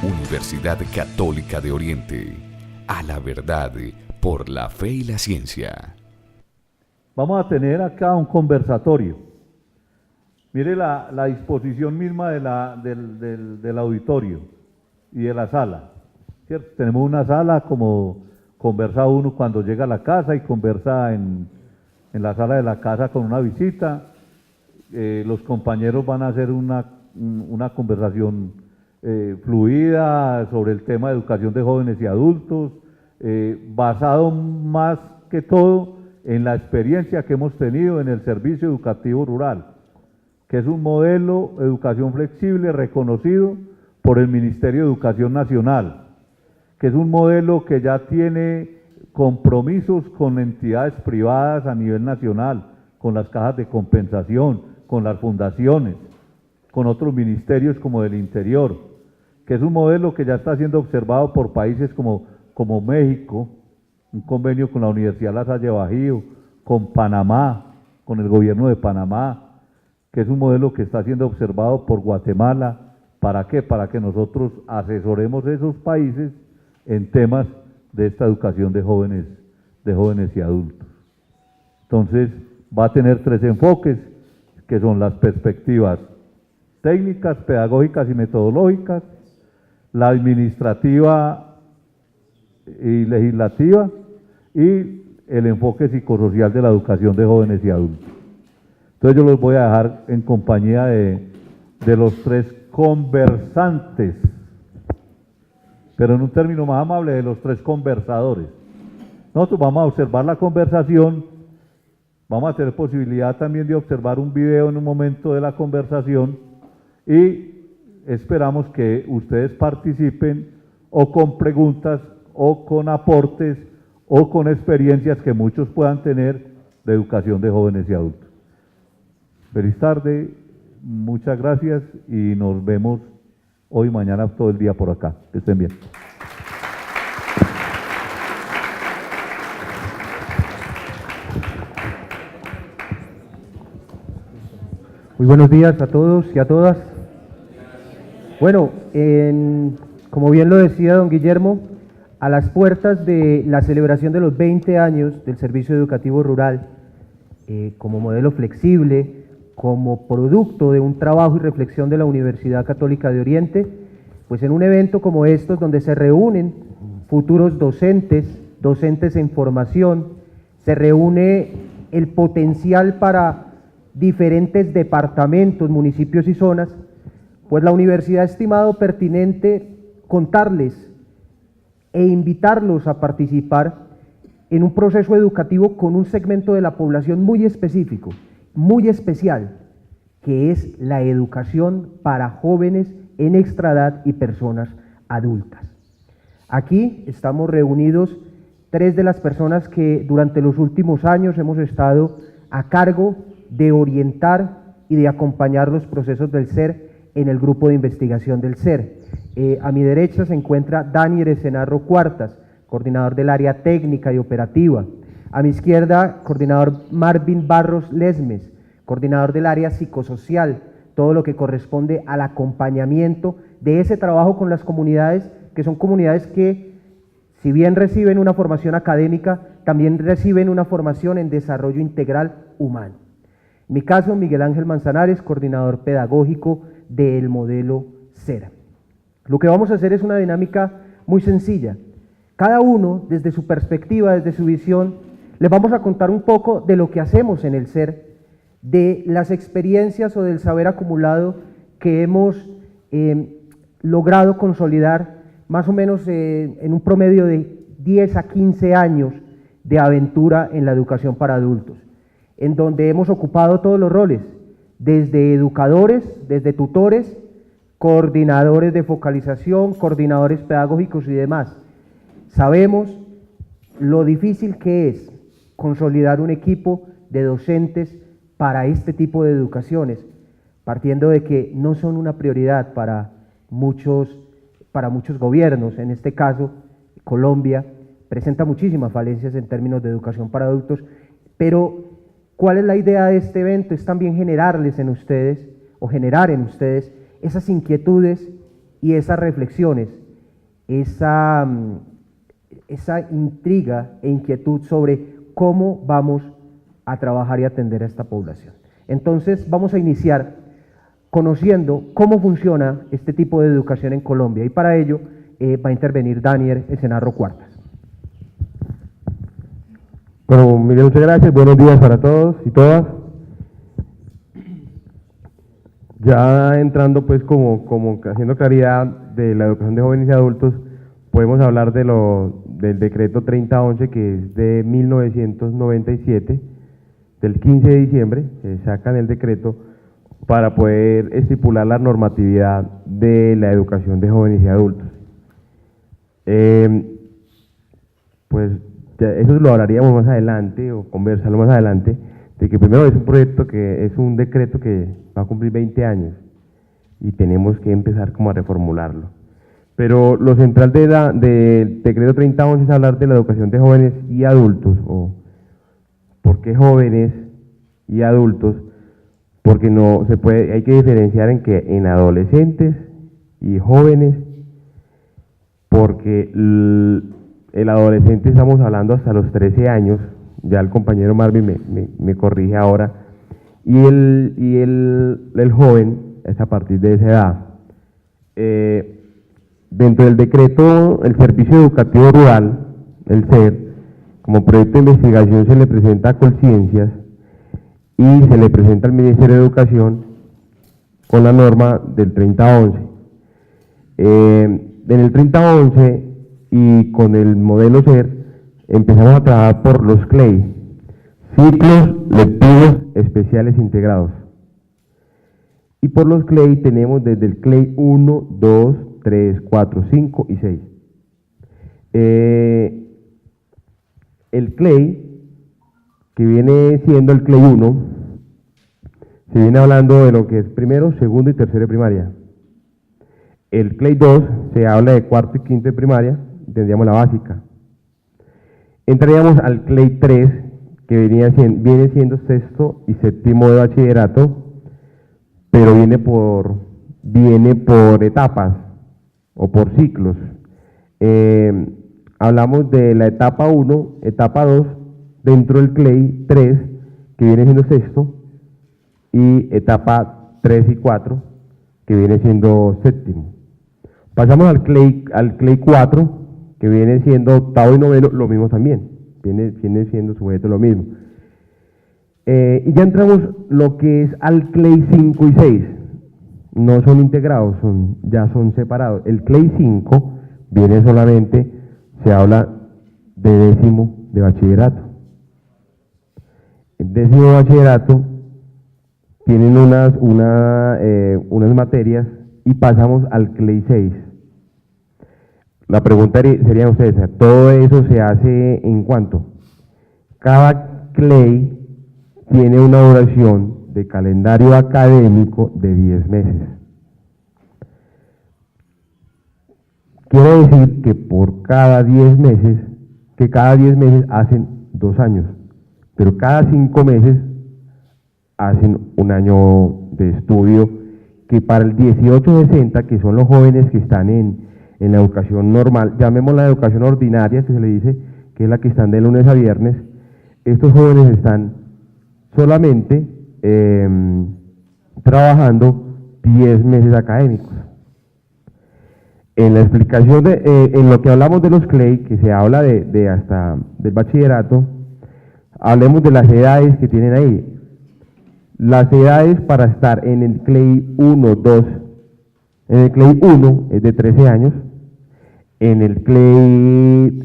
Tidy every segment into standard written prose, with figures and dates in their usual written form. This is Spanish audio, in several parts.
Universidad Católica de Oriente. A la verdad, por la fe y la ciencia. Vamos a tener acá un conversatorio. Mire la disposición misma del auditorio y de la sala, ¿cierto? Tenemos una sala como conversa uno cuando llega a la casa y conversa en la sala de la casa con una visita. Los compañeros van a hacer una conversación fluida sobre el tema de educación de jóvenes y adultos, basado más que todo en la experiencia que hemos tenido en el servicio educativo rural, que es un modelo de educación flexible reconocido por el Ministerio de Educación Nacional, que es un modelo que ya tiene compromisos con entidades privadas a nivel nacional, con las cajas de compensación, con las fundaciones, con otros ministerios como del Interior, que es un modelo que ya está siendo observado por países como México, un convenio con la Universidad La Salle Bajío, con Panamá, con el gobierno de Panamá, que es un modelo que está siendo observado por Guatemala. ¿Para qué? Para que nosotros asesoremos a esos países en temas de esta educación de jóvenes y adultos. Entonces, va a tener 3 enfoques, que son las perspectivas técnicas, pedagógicas y metodológicas, la administrativa y legislativa, y el enfoque psicosocial de la educación de jóvenes y adultos. Entonces yo los voy a dejar en compañía de los 3 conversantes, pero en un término más amable, de los 3 conversadores. Nosotros vamos a observar la conversación, vamos a tener posibilidad también de observar un video en un momento de la conversación y esperamos que ustedes participen o con preguntas o con aportes o con experiencias que muchos puedan tener de educación de jóvenes y adultos. Feliz tarde, muchas gracias y nos vemos hoy, mañana, todo el día por acá. Que estén bien. Muy buenos días a todos y a todas. Bueno, como bien lo decía don Guillermo, a las puertas de la celebración de los 20 años del Servicio Educativo Rural, como modelo flexible, como producto de un trabajo y reflexión de la Universidad Católica de Oriente, pues en un evento como estos, donde se reúnen futuros docentes en formación, se reúne el potencial para diferentes departamentos, municipios y zonas, pues la universidad ha estimado pertinente contarles e invitarlos a participar en un proceso educativo con un segmento de la población muy específico, muy especial, que es la educación para jóvenes en extraedad y personas adultas. Aquí estamos reunidos 3 de las personas que durante los últimos años hemos estado a cargo de orientar y de acompañar los procesos del SER en el grupo de investigación del SER. A mi derecha se encuentra Dani Erecenarro Cuartas, coordinador del área técnica y operativa. A mi izquierda, coordinador Marvin Barros Lesmes, coordinador del área psicosocial, todo lo que corresponde al acompañamiento de ese trabajo con las comunidades, que son comunidades que, si bien reciben una formación académica, también reciben una formación en desarrollo integral humano. En mi caso, Miguel Ángel Manzanares, coordinador pedagógico del modelo SER. Lo que vamos a hacer es una dinámica muy sencilla. Cada uno, desde su perspectiva, desde su visión, les vamos a contar un poco de lo que hacemos en el SER, de las experiencias o del saber acumulado que hemos logrado consolidar más o menos en un promedio de 10 a 15 años de aventura en la educación para adultos, en donde hemos ocupado todos los roles, desde educadores, desde tutores, coordinadores de focalización, coordinadores pedagógicos y demás. Sabemos lo difícil que es consolidar un equipo de docentes para este tipo de educaciones, partiendo de que no son una prioridad para muchos gobiernos. En este caso, Colombia presenta muchísimas falencias en términos de educación para adultos, pero ¿cuál es la idea de este evento? Es también generar en ustedes esas inquietudes y esas reflexiones, esa intriga e inquietud sobre cómo vamos a trabajar y atender a esta población. Entonces vamos a iniciar conociendo cómo funciona este tipo de educación en Colombia, y para ello va a intervenir Daniel Ezenarro Cuartas. Bueno, Miguel, muchas gracias, buenos días para todos y todas. Ya entrando pues como haciendo claridad de la educación de jóvenes y adultos, podemos hablar del decreto 3011, que es de 1997, del 15 de diciembre, se sacan el decreto para poder estipular la normatividad de la educación de jóvenes y adultos. Pues ya eso lo hablaríamos más adelante o conversarlo más adelante, de que primero es un proyecto que es un decreto que va a cumplir 20 años y tenemos que empezar como a reformularlo. Pero lo central del decreto 3011 es hablar de la educación de jóvenes y adultos, o ¿por qué jóvenes y adultos? Porque no se puede, hay que diferenciar en adolescentes y jóvenes, porque el adolescente estamos hablando hasta los 13 años, ya el compañero Marvin me corrige ahora, y el joven es a partir de esa edad. Dentro del decreto, el Servicio Educativo Rural, el SER, como proyecto de investigación se le presenta a Colciencias y se le presenta al Ministerio de Educación con la norma del 3011. En el 3011 y con el modelo SER empezamos a trabajar por los CLEI, ciclos lectivos especiales integrados. Y por los CLEI tenemos desde el CLEI 1, 2, 3, 4, 5 y 6. El CLEI, que viene siendo el CLEI 1, se viene hablando de lo que es primero, segundo y tercero de primaria. El CLEI 2 se habla de cuarto y quinto de primaria, tendríamos la básica. Entraríamos al CLEI 3, que viene siendo sexto y séptimo de bachillerato, pero viene por etapas o por ciclos. Hablamos de la etapa 1, etapa 2, dentro del CLEI 3, que viene siendo sexto, y etapa 3 y 4, que viene siendo séptimo. Pasamos al CLEI 4, que viene siendo octavo y noveno, lo mismo también, viene siendo sujeto lo mismo. Y ya entramos lo que es al CLEI 5 y 6, no son integrados, ya son separados. El CLEI 5 viene solamente, se habla de décimo de bachillerato. El décimo de bachillerato tienen unas materias y pasamos al CLEI 6. La pregunta sería a ustedes, ¿todo eso se hace en cuánto? Cada CLEI tiene una duración de calendario académico de 10 meses. Quiere decir que por cada 10 meses, hacen 2 años, pero cada 5 meses hacen un año de estudio, que para el 18-60, que son los jóvenes que están en la educación normal, llamémosla educación ordinaria, que se le dice, que es la que están de lunes a viernes, estos jóvenes están solamente trabajando 10 meses académicos. En la explicación en lo que hablamos de los CLEI, que se habla de hasta del bachillerato, hablemos de las edades que tienen ahí. Las edades para estar en el CLEI 1, 2, en el CLEI 1 es de 13 años, en el CLEI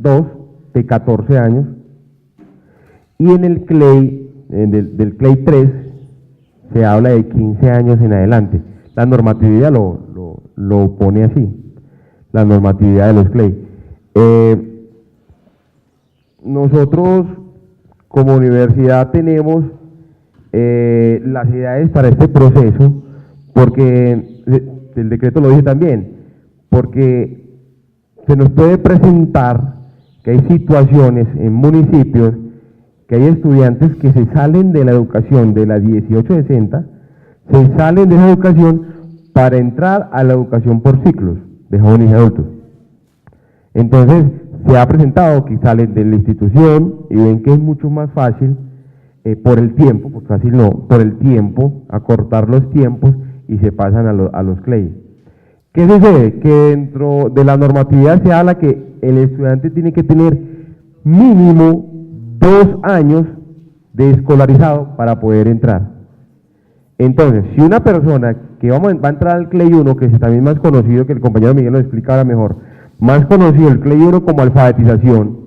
2 de 14 años, y en el CLEI, del CLEI 3, se habla de 15 años en adelante. La normatividad lo pone así, la normatividad de los CLEI. Nosotros como universidad tenemos las edades para este proceso, porque el decreto lo dice también, porque se nos puede presentar que hay situaciones en municipios que hay estudiantes que se salen de la educación de la 1860, se salen de esa educación para entrar a la educación por ciclos de jóvenes y adultos. Entonces, se ha presentado que salen de la institución y ven que es mucho más fácil por el tiempo, porque fácil no, por el tiempo, acortar los tiempos y se pasan a los CLEI. ¿Qué sucede? Que dentro de la normatividad se habla que el estudiante tiene que tener mínimo 2 años de escolarizado para poder entrar. Entonces, si una persona que va a entrar al CLEI 1, que es también más conocido, que el compañero Miguel lo explica ahora mejor, más conocido el CLEI 1 como alfabetización,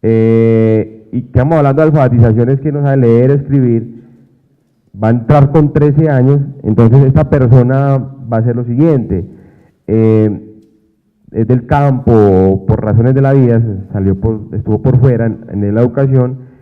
y que estamos hablando de alfabetización es que no sabe leer, escribir, va a entrar con 13 años, entonces esta persona va a hacer lo siguiente, es del campo, por razones de la vida, estuvo por fuera en la educación,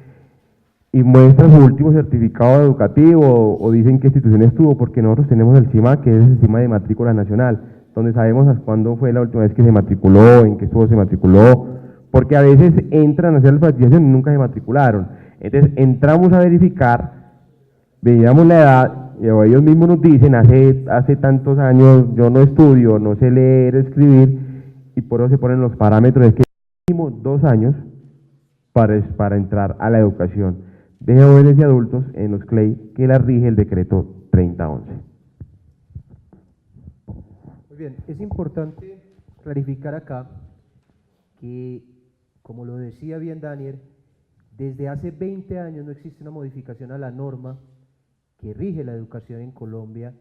y muestra su último certificado educativo, o dicen qué institución estuvo, porque nosotros tenemos el CIMA, que es el CIMA de matrícula nacional, donde sabemos hasta cuándo fue la última vez que se matriculó, en qué estuvo se matriculó, porque a veces entran a hacer la alfabetización y nunca se matricularon. Entonces entramos a verificar, veíamos la edad, y ellos mismos nos dicen, hace tantos años yo no estudio, no sé leer, escribir, y por eso se ponen los parámetros, es que mínimo 2 años para entrar a la educación de jóvenes y adultos en los CLEI que la rige el decreto 3011. Muy bien, es importante clarificar acá que, como lo decía bien Daniel, desde hace 20 años no existe una modificación a la norma que rige la educación en Colombia,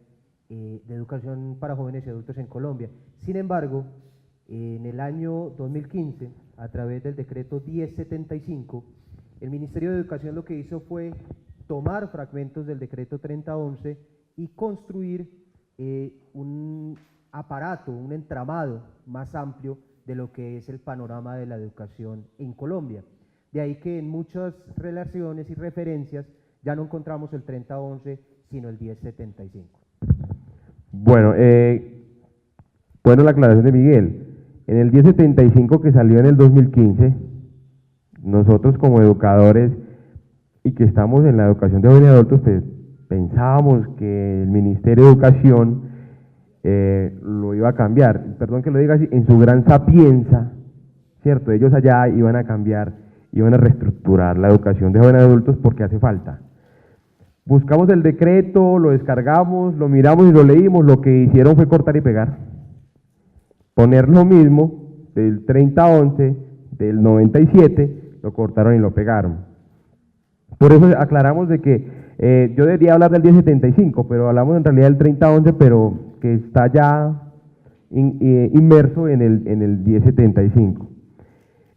de educación para jóvenes y adultos en Colombia. Sin embargo, en el año 2015, a través del decreto 1075, el Ministerio de Educación lo que hizo fue tomar fragmentos del decreto 3011 y construir un aparato, un entramado más amplio de lo que es el panorama de la educación en Colombia. De ahí que en muchas relaciones y referencias ya no encontramos el 3011, sino el 1075. Bueno, la aclaración de Miguel. En el 1075 que salió en el 2015, nosotros como educadores y que estamos en la educación de jóvenes y adultos, pues, pensábamos que el Ministerio de Educación lo iba a cambiar, perdón que lo diga así, en su gran sapienza, ¿cierto? Ellos allá iban a cambiar, iban a reestructurar la educación de jóvenes y adultos porque hace falta. Buscamos el decreto, lo descargamos, lo miramos y lo leímos, lo que hicieron fue cortar y pegar. Poner lo mismo del 3011, del 97, lo cortaron y lo pegaron. Por eso aclaramos de que yo debería hablar del 1075, pero hablamos en realidad del 3011, pero que está ya inmerso en el 1075.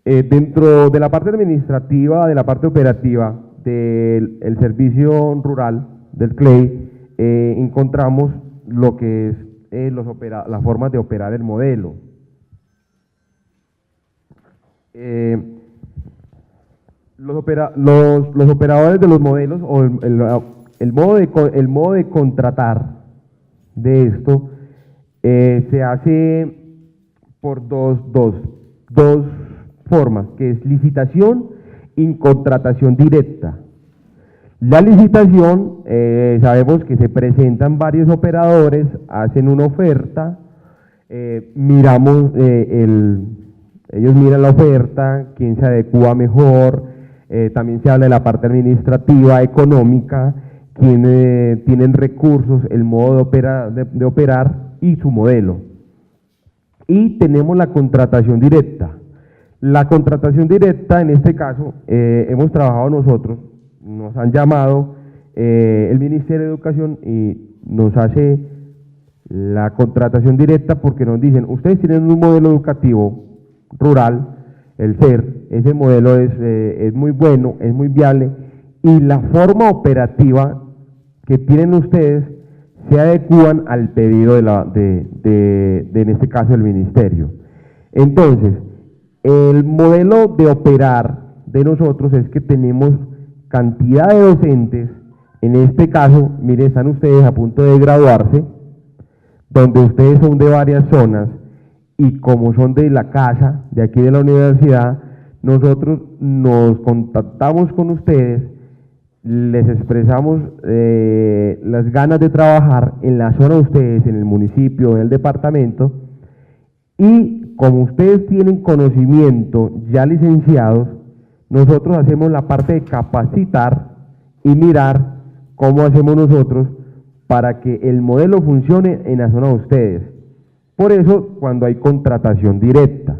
Dentro de la parte administrativa, de la parte operativa del servicio rural del CLEI, encontramos lo que es las formas de operar el modelo. Los operadores de los modelos, o el modo de contratar de esto, se hace por dos formas, que es licitación y contratación directa. La licitación, sabemos que se presentan varios operadores, hacen una oferta, miramos, ellos miran la oferta, quién se adecua mejor, también se habla de la parte administrativa, económica, quién tienen recursos, el modo de operar y su modelo. Y tenemos la contratación directa. La contratación directa, en este caso, hemos trabajado nosotros, nos han llamado el Ministerio de Educación y nos hace la contratación directa porque nos dicen, ustedes tienen un modelo educativo rural, el SER, ese modelo es muy bueno, es muy viable, y la forma operativa que tienen ustedes se adecúan al pedido en este caso del Ministerio. Entonces, el modelo de operar de nosotros es que tenemos cantidad de docentes, en este caso, miren, están ustedes a punto de graduarse, donde ustedes son de varias zonas, y como son de la casa, de aquí de la universidad, nosotros nos contactamos con ustedes les expresamos las ganas de trabajar en la zona de ustedes, en el municipio, en el departamento, y como ustedes tienen conocimiento ya licenciados, nosotros hacemos la parte de capacitar y mirar cómo hacemos nosotros para que el modelo funcione en la zona de ustedes. Por eso, cuando hay contratación directa,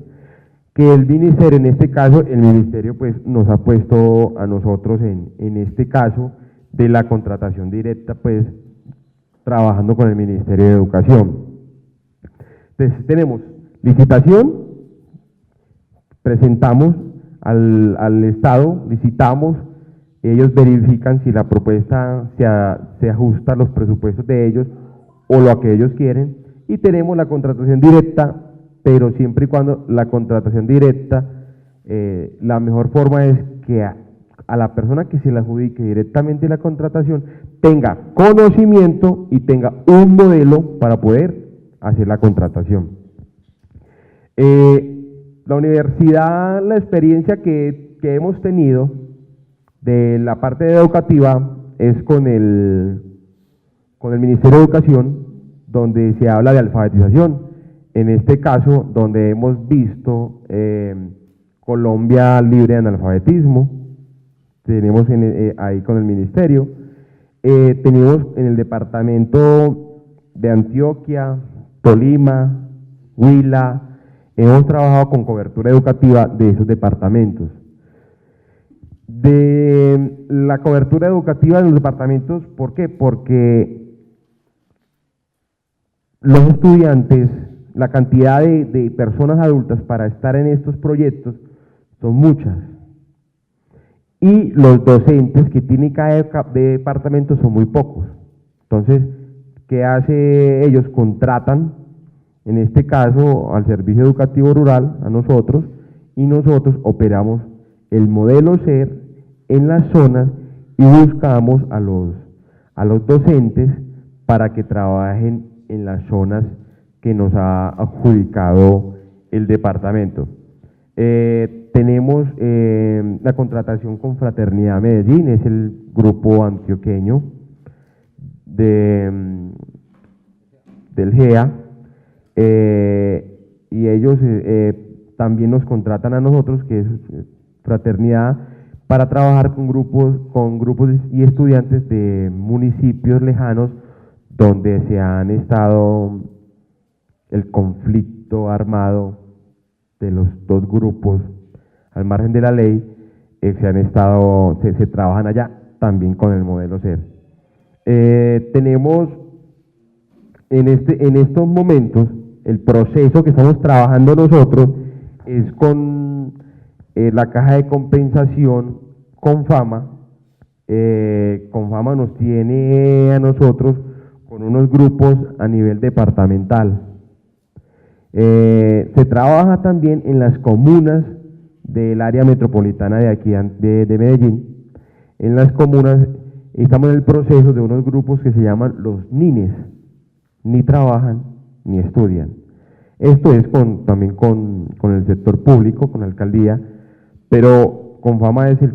que el ministerio, en este caso, el ministerio pues nos ha puesto a nosotros en este caso de la contratación directa, pues trabajando con el Ministerio de Educación. Entonces tenemos licitación, presentamos al Estado, licitamos, ellos verifican si la propuesta se ajusta a los presupuestos de ellos o lo que ellos quieren, y tenemos la contratación directa, pero siempre y cuando la contratación directa, la mejor forma es que a la persona que se le adjudique directamente la contratación tenga conocimiento y tenga un modelo para poder hacer la contratación. La universidad, la experiencia que hemos tenido de la parte educativa es con el Ministerio de Educación, donde se habla de alfabetización. En este caso, donde hemos visto Colombia libre de analfabetismo, tenemos ahí con el ministerio, tenemos en el departamento de Antioquia, Tolima, Huila, hemos trabajado con cobertura educativa de esos departamentos. De la cobertura educativa de los departamentos, ¿por qué? Porque los estudiantes, la cantidad de personas adultas para estar en estos proyectos son muchas. Y los docentes que tiene cada departamento son muy pocos. Entonces, ¿qué hace ellos? Contratan, en este caso, al Servicio Educativo Rural, a nosotros, y nosotros operamos el modelo SER en las zonas y buscamos a los docentes para que trabajen en las zonas que nos ha adjudicado el departamento. Tenemos la contratación con Fraternidad Medellín, es el grupo antioqueño del GEA, y ellos también nos contratan a nosotros, que es Fraternidad, para trabajar con grupos y estudiantes de municipios lejanos donde se han estado el conflicto armado de los dos grupos al margen de la ley, se trabajan allá también con el modelo SER. Tenemos en estos momentos el proceso que estamos trabajando nosotros es con la caja de compensación Confama. Confama nos tiene a nosotros con unos grupos a nivel departamental. Se trabaja también en las comunas del área metropolitana de aquí de Medellín. En las comunas estamos en el proceso de unos grupos que se llaman los NINES, ni trabajan ni estudian. Esto es también con el sector público, con la alcaldía, pero Confama es el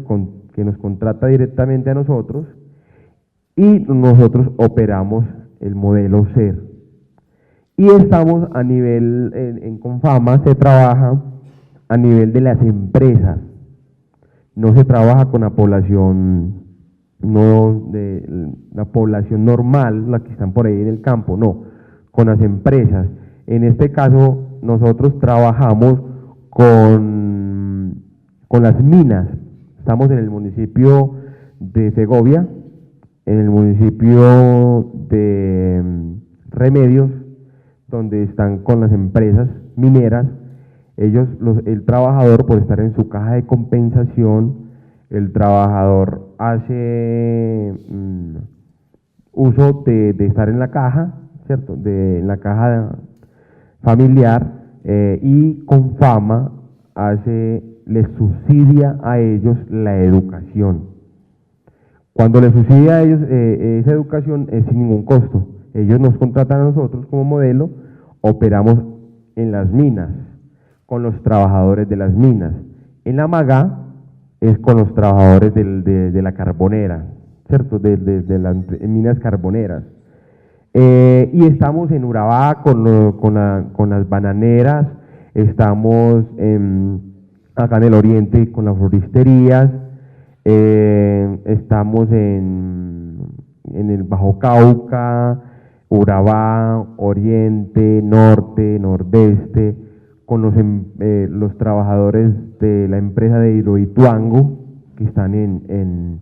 que nos contrata directamente a nosotros y nosotros operamos el modelo SER. Y estamos a nivel, en Confama se trabaja a nivel de las empresas, no se trabaja con la población, la población normal, la que están por ahí en el campo, no, con las empresas. En este caso nosotros trabajamos con las minas, estamos en el municipio de Segovia, en el municipio de Remedios, donde están con las empresas mineras. El trabajador, por estar en su caja de compensación, el trabajador hace uso de estar en la caja, ¿cierto? En la caja familiar, y Confama les subsidia a ellos la educación. Cuando les subsidia a ellos esa educación es sin ningún costo. Ellos nos contratan a nosotros como modelo, operamos en las minas, con los trabajadores de las minas. En la MAGA es con los trabajadores de la carbonera, ¿cierto? De las minas carboneras. Y estamos en Urabá con las bananeras, estamos acá en el oriente con las floristerías, estamos en el Bajo Cauca, Urabá, oriente, norte, nordeste, con los trabajadores de la empresa de Hidroituango, que están en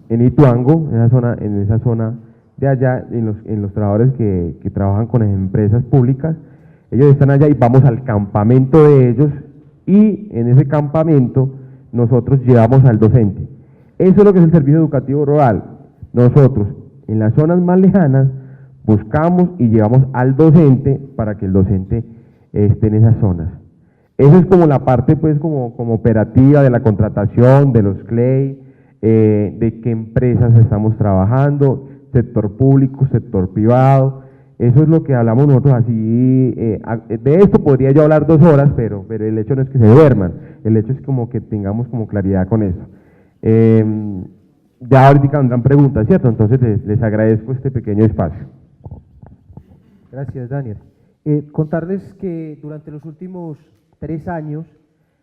Ituango, en esa zona de allá, en los trabajadores que trabajan con las empresas públicas. Ellos están allá y vamos al campamento de ellos, y en ese campamento nosotros llevamos al docente. Eso es lo que es el servicio educativo rural. Nosotros, en las zonas más lejanas, buscamos y llevamos al docente para que el docente esté en esas zonas. Eso es como la parte, pues, como operativa de la contratación, de los CLEI, de qué empresas estamos trabajando, sector público, sector privado. Eso es lo que hablamos nosotros así. De esto podría yo hablar 2 horas, pero el hecho no es que se duerman, el hecho es como que tengamos como claridad con eso. Ya ahorita vendrán preguntas, ¿cierto? Entonces les agradezco este pequeño espacio. Gracias, Daniel. Contarles que durante los últimos 3 años,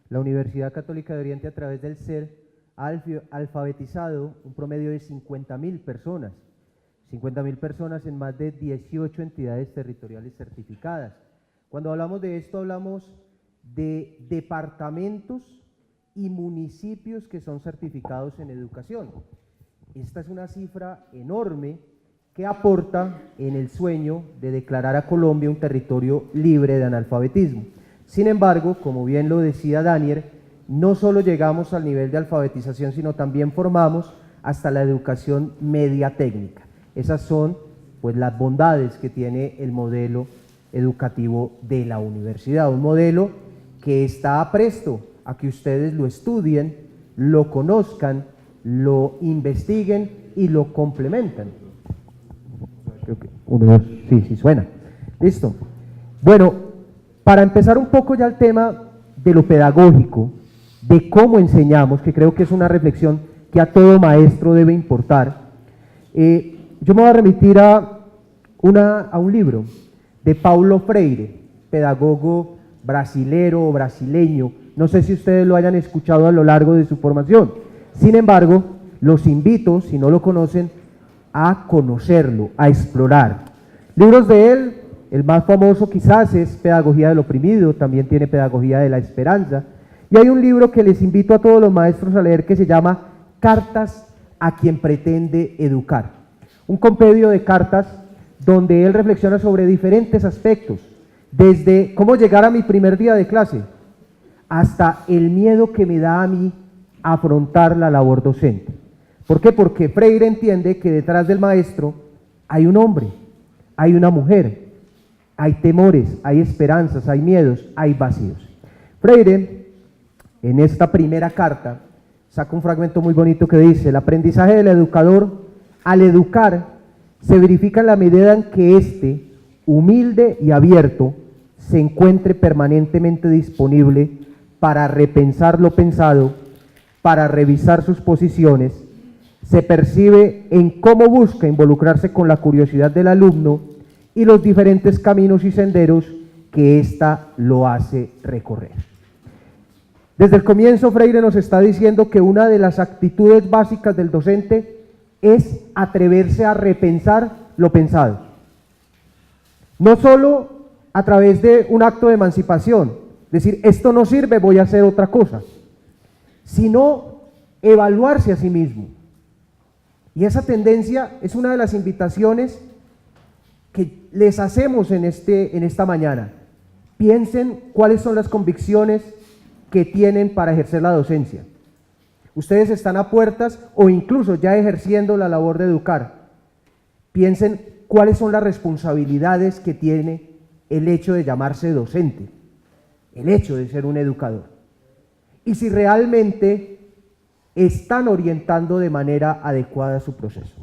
la Universidad Católica de Oriente, a través del SER, ha alfabetizado un promedio de 50.000 personas. 50.000 personas en más de 18 entidades territoriales certificadas. Cuando hablamos de esto, hablamos de departamentos y municipios que son certificados en educación. Esta es una cifra enorme que aporta en el sueño de declarar a Colombia un territorio libre de analfabetismo. Sin embargo, como bien lo decía Daniel, no solo llegamos al nivel de alfabetización, sino también formamos hasta la educación media técnica. Esas son, pues, las bondades que tiene el modelo educativo de la universidad, un modelo que está presto a que ustedes lo estudien, lo conozcan, lo investiguen y lo complementan. Creo que 1, 2, sí suena. Listo. Bueno, para empezar un poco ya el tema de lo pedagógico, de cómo enseñamos, que creo que es una reflexión que a todo maestro debe importar, yo me voy a remitir a un libro de Paulo Freire, pedagogo brasilero o brasileño. No sé si ustedes lo hayan escuchado a lo largo de su formación. Sin embargo, los invito, si no lo conocen, a conocerlo, a explorar. Libros de él, el más famoso quizás es Pedagogía del Oprimido, también tiene Pedagogía de la Esperanza. Y hay un libro que les invito a todos los maestros a leer que se llama Cartas a quien pretende educar. Un compendio de cartas donde él reflexiona sobre diferentes aspectos, desde cómo llegar a mi primer día de clase, hasta el miedo que me da a mí afrontar la labor docente. ¿Por qué? Porque Freire entiende que detrás del maestro hay un hombre, hay una mujer, hay temores, hay esperanzas, hay miedos, hay vacíos. Freire, en esta primera carta, saca un fragmento muy bonito que dice: el aprendizaje del educador, al educar, se verifica en la medida en que éste, humilde y abierto, se encuentre permanentemente disponible para repensar lo pensado, para revisar sus posiciones, se percibe en cómo busca involucrarse con la curiosidad del alumno y los diferentes caminos y senderos que ésta lo hace recorrer. Desde el comienzo, Freire nos está diciendo que una de las actitudes básicas del docente es atreverse a repensar lo pensado. No solo a través de un acto de emancipación, decir, esto no sirve, voy a hacer otra cosa, sino evaluarse a sí mismo. Y esa tendencia es una de las invitaciones que les hacemos en esta mañana. Piensen cuáles son las convicciones que tienen para ejercer la docencia. Ustedes están a puertas o incluso ya ejerciendo la labor de educar. Piensen cuáles son las responsabilidades que tiene el hecho de llamarse docente, el hecho de ser un educador. Y si realmente están orientando de manera adecuada su proceso.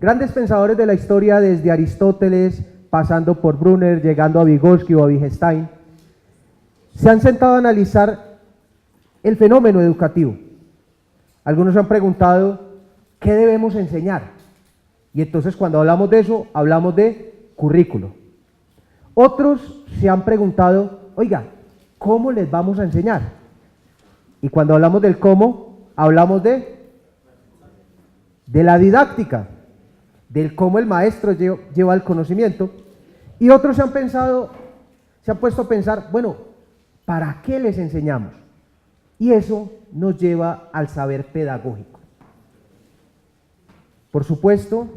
Grandes pensadores de la historia, desde Aristóteles, pasando por Brunner, llegando a Vygotsky o a Wittgenstein, se han sentado a analizar el fenómeno educativo Algunos se han preguntado, ¿qué debemos enseñar? Y entonces cuando hablamos de eso, hablamos de currículo. Otros se han preguntado, oiga, ¿cómo les vamos a enseñar? Y cuando hablamos del cómo, hablamos de la didáctica, del cómo el maestro lleva el conocimiento. Y otros se han puesto a pensar, bueno, ¿para qué les enseñamos? Y eso nos lleva al saber pedagógico. Por supuesto,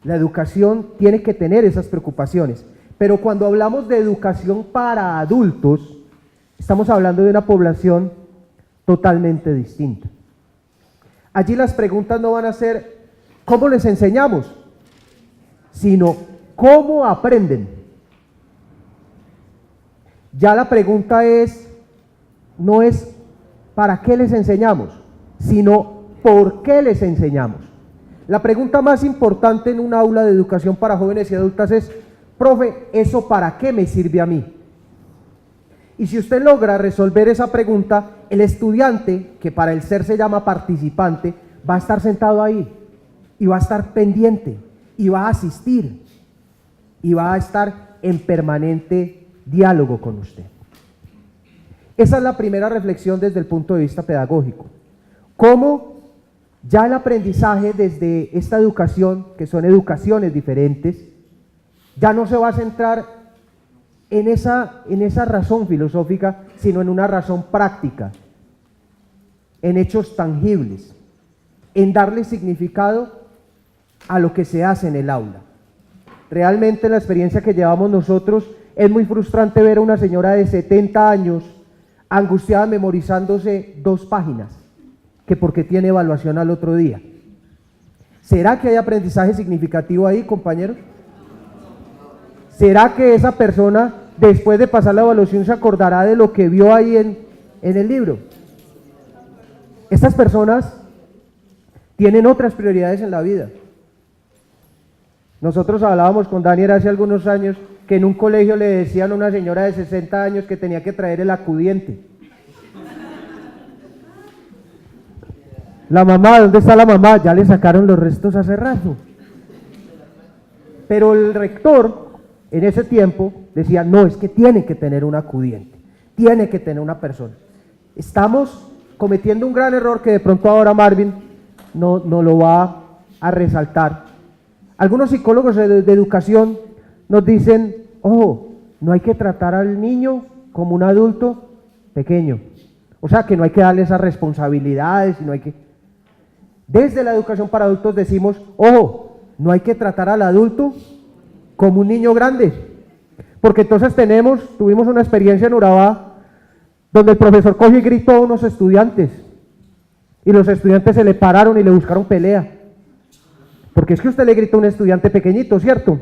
la educación tiene que tener esas preocupaciones, pero cuando hablamos de educación para adultos, estamos hablando de una población totalmente distinta. Allí las preguntas no van a ser ¿cómo les enseñamos?, sino ¿cómo aprenden? Ya la pregunta no es ¿para qué les enseñamos?, sino ¿por qué les enseñamos? La pregunta más importante en un aula de educación para jóvenes y adultas es, profe, ¿eso para qué me sirve a mí? Y si usted logra resolver esa pregunta, el estudiante, que para el ser se llama participante, va a estar sentado ahí y va a estar pendiente y va a asistir y va a estar en permanente diálogo con usted. Esa es la primera reflexión desde el punto de vista pedagógico. ¿Cómo ya el aprendizaje desde esta educación, que son educaciones diferentes, ya no se va a centrar en esa razón filosófica, sino en una razón práctica, en hechos tangibles, en darle significado a lo que se hace en el aula? Realmente la experiencia que llevamos nosotros es muy frustrante ver a una señora de 70 años angustiada memorizándose 2 páginas, que porque tiene evaluación al otro día. ¿Será que hay aprendizaje significativo ahí, compañeros? ¿Será que esa persona, después de pasar la evaluación, se acordará de lo que vio ahí en el libro? Estas personas tienen otras prioridades en la vida. Nosotros hablábamos con Daniel hace algunos años que en un colegio le decían a una señora de 60 años que tenía que traer el acudiente. La mamá, ¿dónde está la mamá? Ya le sacaron los restos hace rato. Pero el rector en ese tiempo decía, no, es que tiene que tener un acudiente, tiene que tener una persona. Estamos cometiendo un gran error que de pronto ahora Marvin no lo va a resaltar. Algunos psicólogos de educación nos dicen, ojo, no hay que tratar al niño como un adulto pequeño. O sea, que no hay que darle esas responsabilidades, no hay que... Desde la educación para adultos decimos, ojo, no hay que tratar al adulto como un niño grande, porque entonces tuvimos una experiencia en Urabá donde el profesor cogió y gritó a unos estudiantes y los estudiantes se le pararon y le buscaron pelea, porque es que usted le grita a un estudiante pequeñito, ¿cierto?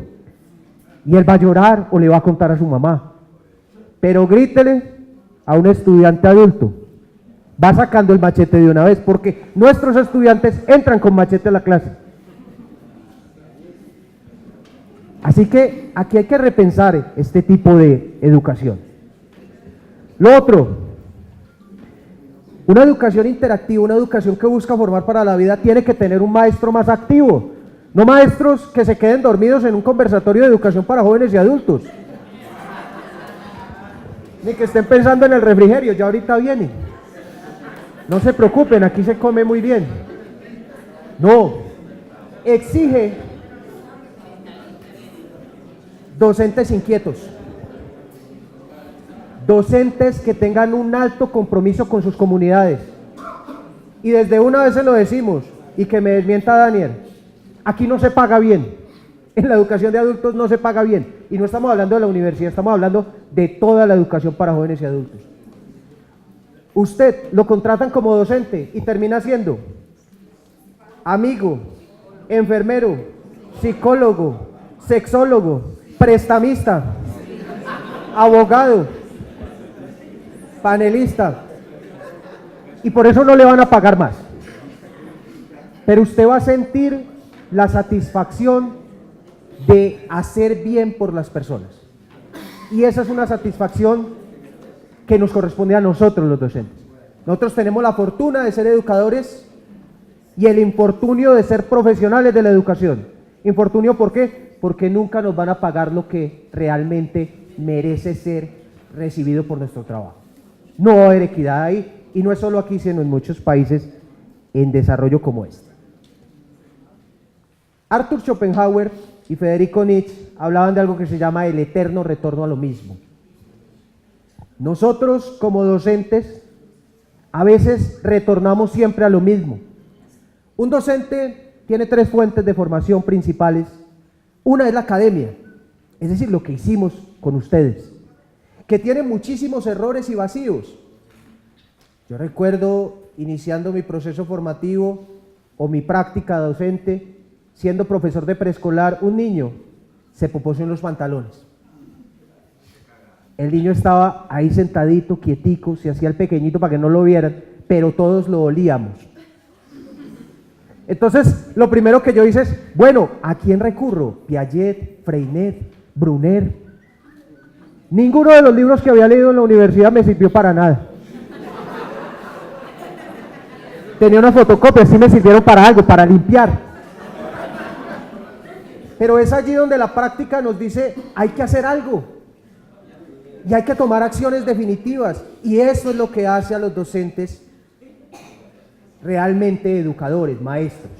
Y él va a llorar o le va a contar a su mamá, pero grítele a un estudiante adulto, va sacando el machete de una vez, porque nuestros estudiantes entran con machete a la clase. Así que aquí hay que repensar este tipo de educación. Lo otro, una educación interactiva, una educación que busca formar para la vida, tiene que tener un maestro más activo, no maestros que se queden dormidos en un conversatorio de educación para jóvenes y adultos, ni que estén pensando en el refrigerio, ya ahorita viene. No se preocupen, aquí se come muy bien. No, exige docentes inquietos, docentes que tengan un alto compromiso con sus comunidades. Y desde una vez se lo decimos, y que me desmienta Daniel, aquí no se paga bien, en la educación de adultos no se paga bien, y no estamos hablando de la universidad, estamos hablando de toda la educación para jóvenes y adultos. Usted lo contratan como docente y termina siendo amigo, enfermero, psicólogo, sexólogo, prestamista, abogado, panelista, y por eso no le van a pagar más. Pero usted va a sentir la satisfacción de hacer bien por las personas, y esa es una satisfacción que nos corresponde a nosotros los docentes. Nosotros tenemos la fortuna de ser educadores y el infortunio de ser profesionales de la educación. Infortunio, ¿por qué? Porque nunca nos van a pagar lo que realmente merece ser recibido por nuestro trabajo. No va a haber equidad ahí, y no es solo aquí, sino en muchos países en desarrollo como este. Arthur Schopenhauer y Federico Nietzsche hablaban de algo que se llama el eterno retorno a lo mismo. Nosotros, como docentes, a veces retornamos siempre a lo mismo. Un docente tiene 3 fuentes de formación principales. Una es la academia, es decir, lo que hicimos con ustedes, que tiene muchísimos errores y vacíos. Yo recuerdo iniciando mi proceso formativo o mi práctica docente, siendo profesor de preescolar, un niño se poposeó en los pantalones. El niño estaba ahí sentadito, quietico, se hacía el pequeñito para que no lo vieran, pero todos lo olíamos. Entonces, lo primero que yo hice es, bueno, ¿a quién recurro? Piaget, Freinet, Brunner. Ninguno de los libros que había leído en la universidad me sirvió para nada. Tenía una fotocopia, sí me sirvieron para algo, para limpiar. Pero es allí donde la práctica nos dice, hay que hacer algo. Y hay que tomar acciones definitivas. Y eso es lo que hace a los docentes realmente educadores, maestros.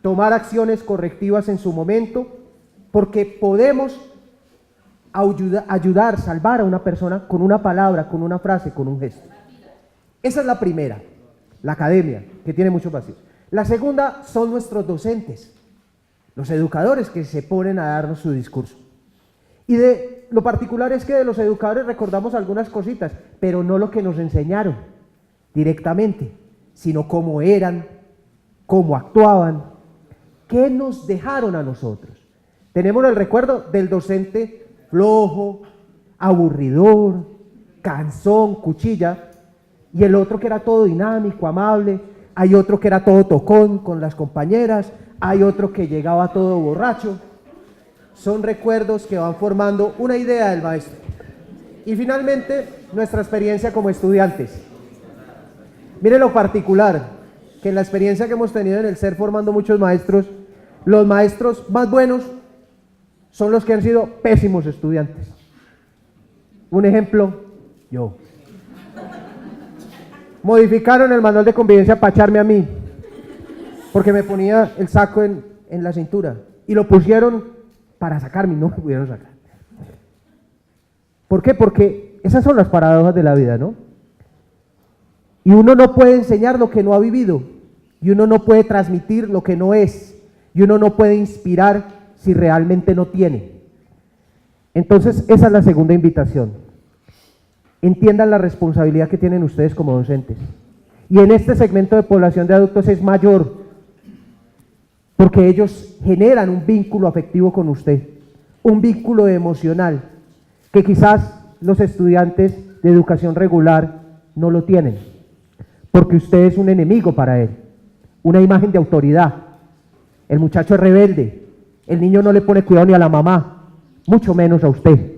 Tomar acciones correctivas en su momento, porque podemos ayudar, salvar a una persona con una palabra, con una frase, con un gesto. Esa es la primera, la academia, que tiene muchos vacíos. La segunda son nuestros docentes, los educadores que se ponen a darnos su discurso. Y de lo particular es que de los educadores recordamos algunas cositas, pero no lo que nos enseñaron directamente, sino cómo eran, cómo actuaban, qué nos dejaron a nosotros. Tenemos el recuerdo del docente flojo, aburridor, cansón, cuchilla, y el otro que era todo dinámico, amable. Hay otro que era todo tocón con las compañeras, hay otro que llegaba todo borracho. Son recuerdos que van formando una idea del maestro. Y finalmente, nuestra experiencia como estudiantes. Mire lo particular, que en la experiencia que hemos tenido en el SER formando muchos maestros, los maestros más buenos son los que han sido pésimos estudiantes. Un ejemplo, yo. Modificaron el manual de convivencia para echarme a mí, porque me ponía el saco en la cintura, y lo pusieron para sacarme, no me pudieron sacar. ¿Por qué? Porque esas son las paradojas de la vida, ¿no? Y uno no puede enseñar lo que no ha vivido, y uno no puede transmitir lo que no es, y uno no puede inspirar si realmente no tiene. Entonces, esa es la segunda invitación. Entiendan la responsabilidad que tienen ustedes como docentes. Y en este segmento de población de adultos es mayor, porque ellos generan un vínculo afectivo con usted, un vínculo emocional, que quizás los estudiantes de educación regular no lo tienen, porque usted es un enemigo para él, una imagen de autoridad. El muchacho es rebelde, el niño no le pone cuidado ni a la mamá, mucho menos a usted,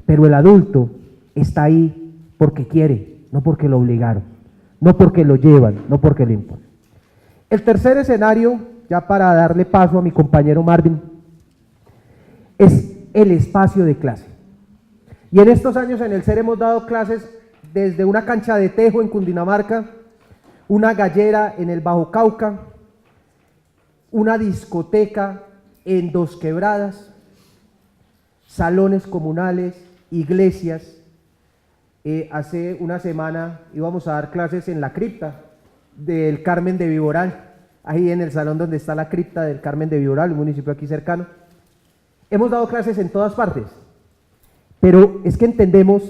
pero el adulto está ahí porque quiere, no porque lo obligaron, no porque lo llevan, no porque lo imponen. El tercer escenario, ya para darle paso a mi compañero Marvin, es el espacio de clase. Y en estos años en el SER hemos dado clases desde una cancha de tejo en Cundinamarca, una gallera en el Bajo Cauca, una discoteca en Dos Quebradas, salones comunales, iglesias. Hace una semana íbamos a dar clases en la cripta del Carmen de Viboral, ahí en el salón donde está la cripta del Carmen de Viboral, un municipio aquí cercano. Hemos dado clases en todas partes, pero es que entendemos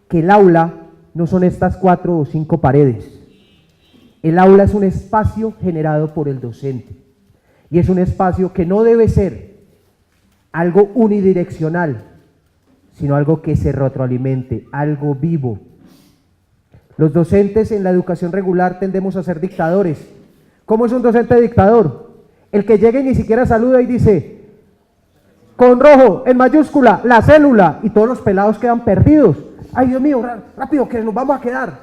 que el aula no son estas 4 o 5 paredes. El aula es un espacio generado por el docente, y es un espacio que no debe ser algo unidireccional, sino algo que se retroalimente, algo vivo. Los docentes en la educación regular tendemos a ser dictadores. ¿Cómo es un docente dictador? El que llega y ni siquiera saluda y dice, con rojo, en mayúscula, la célula, y todos los pelados quedan perdidos. Ay, Dios mío, rápido, que nos vamos a quedar.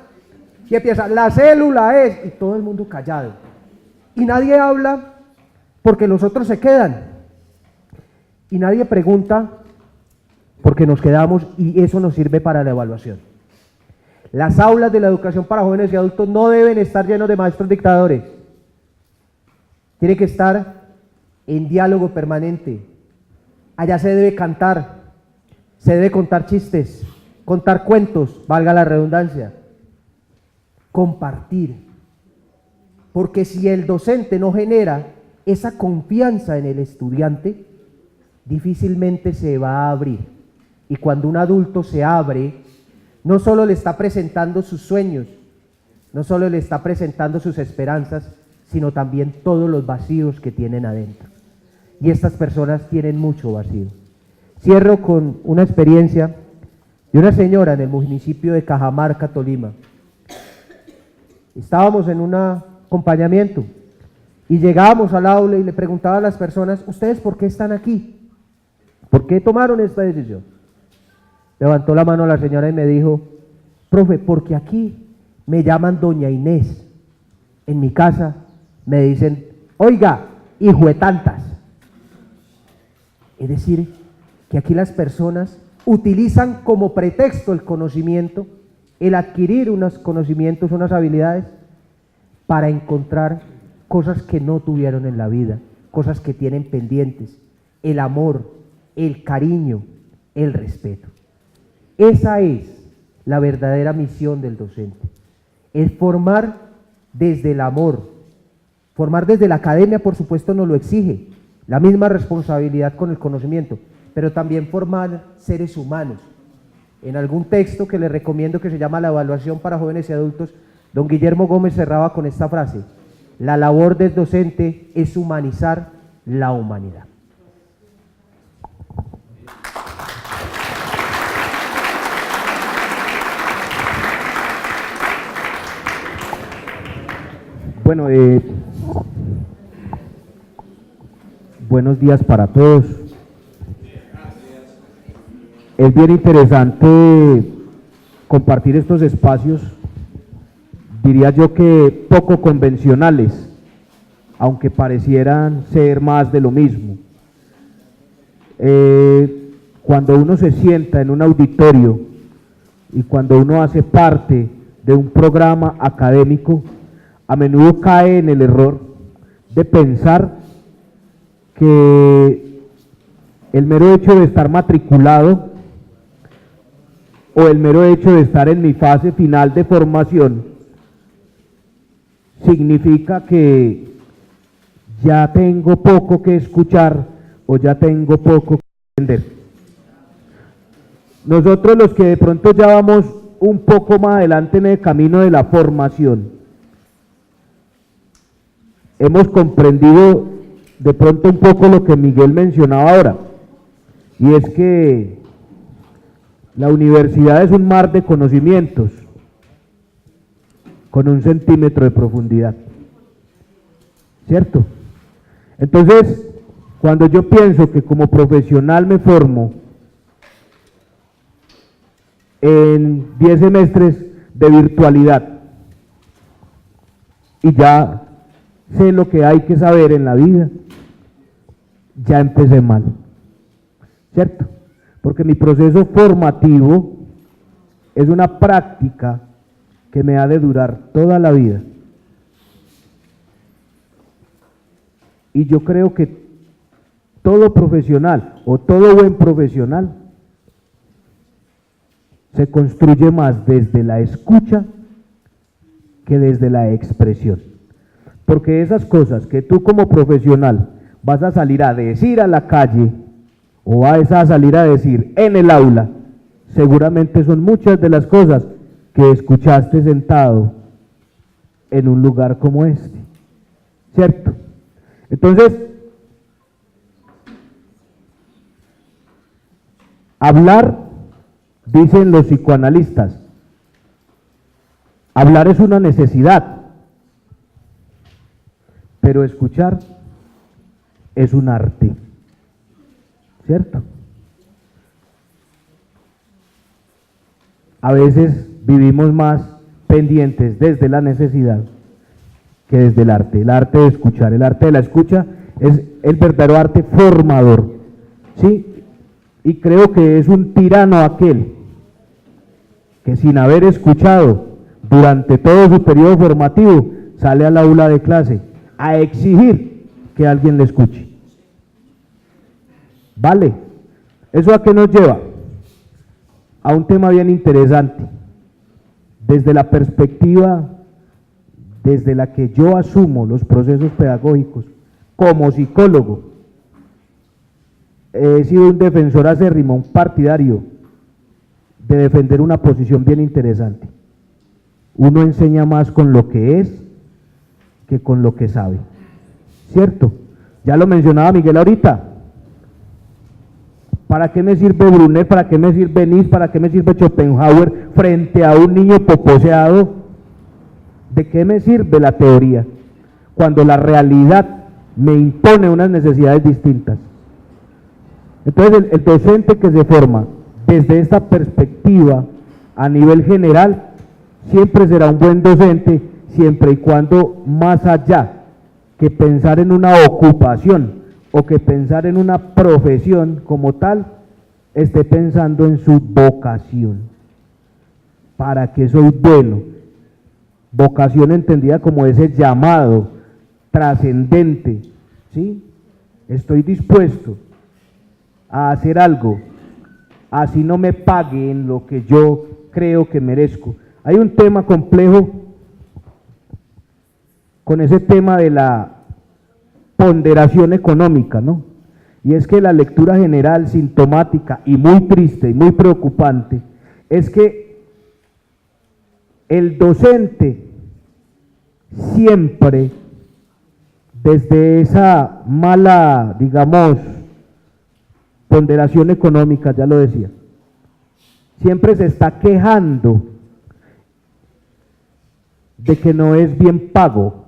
Y empieza, la célula es, y todo el mundo callado. Y nadie habla porque los otros se quedan. Y nadie pregunta porque nos quedamos, y eso nos sirve para la evaluación. Las aulas de la educación para jóvenes y adultos no deben estar llenos de maestros dictadores. Tiene que estar en diálogo permanente. Allá se debe cantar, se debe contar chistes, contar cuentos, valga la redundancia, compartir. Porque si el docente no genera esa confianza en el estudiante, difícilmente se va a abrir. Y cuando un adulto se abre, no solo le está presentando sus sueños, no solo le está presentando sus esperanzas, sino también todos los vacíos que tienen adentro. Y estas personas tienen mucho vacío. Cierro con una experiencia de una señora en el municipio de Cajamarca, Tolima. Estábamos en un acompañamiento y llegábamos al aula y le preguntaba a las personas: ¿ustedes por qué están aquí? ¿Por qué tomaron esta decisión? Levantó la mano la señora y me dijo: profe, porque aquí me llaman doña Inés. En mi casa me dicen: oiga, hijo de tantas. Es decir, que aquí las personas utilizan como pretexto el conocimiento, el adquirir unos conocimientos, unas habilidades, para encontrar cosas que no tuvieron en la vida, cosas que tienen pendientes: el amor, el cariño, el respeto. Esa es la verdadera misión del docente, es formar desde el amor. Formar desde la academia, por supuesto, nos lo exige, la misma responsabilidad con el conocimiento, pero también formar seres humanos. En algún texto que les recomiendo, que se llama La evaluación para jóvenes y adultos, don Guillermo Gómez cerraba con esta frase: la labor del docente es humanizar la humanidad. Bueno, buenos días para todos. Es bien interesante compartir estos espacios, diría yo que poco convencionales, aunque parecieran ser más de lo mismo. Cuando uno se sienta en un auditorio y cuando uno hace parte de un programa académico, a menudo cae en el error de pensar que el mero hecho de estar matriculado o el mero hecho de estar en mi fase final de formación significa que ya tengo poco que escuchar o ya tengo poco que aprender. Nosotros, los que de pronto ya vamos un poco más adelante en el camino de la formación, hemos comprendido de pronto un poco lo que Miguel mencionaba ahora, y es que la universidad es un mar de conocimientos con 1 centímetro de profundidad, ¿cierto? Entonces, cuando yo pienso que como profesional me formo en 10 semestres de virtualidad y ya sé lo que hay que saber en la vida, ya empecé mal, ¿cierto? Porque mi proceso formativo es una práctica que me ha de durar toda la vida. Y yo creo que todo profesional o todo buen profesional se construye más desde la escucha que desde la expresión. Porque esas cosas que tú como profesional vas a salir a decir a la calle o vas a salir a decir en el aula, seguramente son muchas de las cosas que escuchaste sentado en un lugar como este, ¿cierto? Entonces, hablar, dicen los psicoanalistas, hablar es una necesidad, pero escuchar es un arte, ¿cierto? A veces vivimos más pendientes desde la necesidad que desde el arte de escuchar. El arte de la escucha es el verdadero arte formador, ¿sí? Y creo que es un tirano aquel que sin haber escuchado durante todo su periodo formativo sale al aula de clase a exigir que alguien le escuche. ¿Vale? ¿Eso a qué nos lleva? A un tema bien interesante. Desde la perspectiva desde la que yo asumo los procesos pedagógicos como psicólogo, he sido un defensor acérrimo, un partidario de defender una posición bien interesante. Uno enseña más con lo que es que con lo que sabe, ¿cierto? Ya lo mencionaba Miguel ahorita. ¿Para qué me sirve Brunet? ¿Para qué me sirve Nietzsche? ¿Para qué me sirve Schopenhauer frente a un niño poposeado? ¿De qué me sirve la teoría cuando la realidad me impone unas necesidades distintas? Entonces el docente que se forma desde esta perspectiva a nivel general siempre será un buen docente, siempre y cuando más allá que pensar en una ocupación o que pensar en una profesión como tal, esté pensando en su vocación. ¿Para qué soy bueno? Vocación entendida como ese llamado trascendente, ¿sí? Estoy dispuesto a hacer algo, así no me paguen lo que yo creo que merezco. Hay un tema complejo con ese tema de la ponderación económica, ¿no? Y es que la lectura general, sintomática y muy triste y muy preocupante, es que el docente siempre, desde esa mala, digamos, ponderación económica, ya lo decía, siempre se está quejando de que no es bien pago,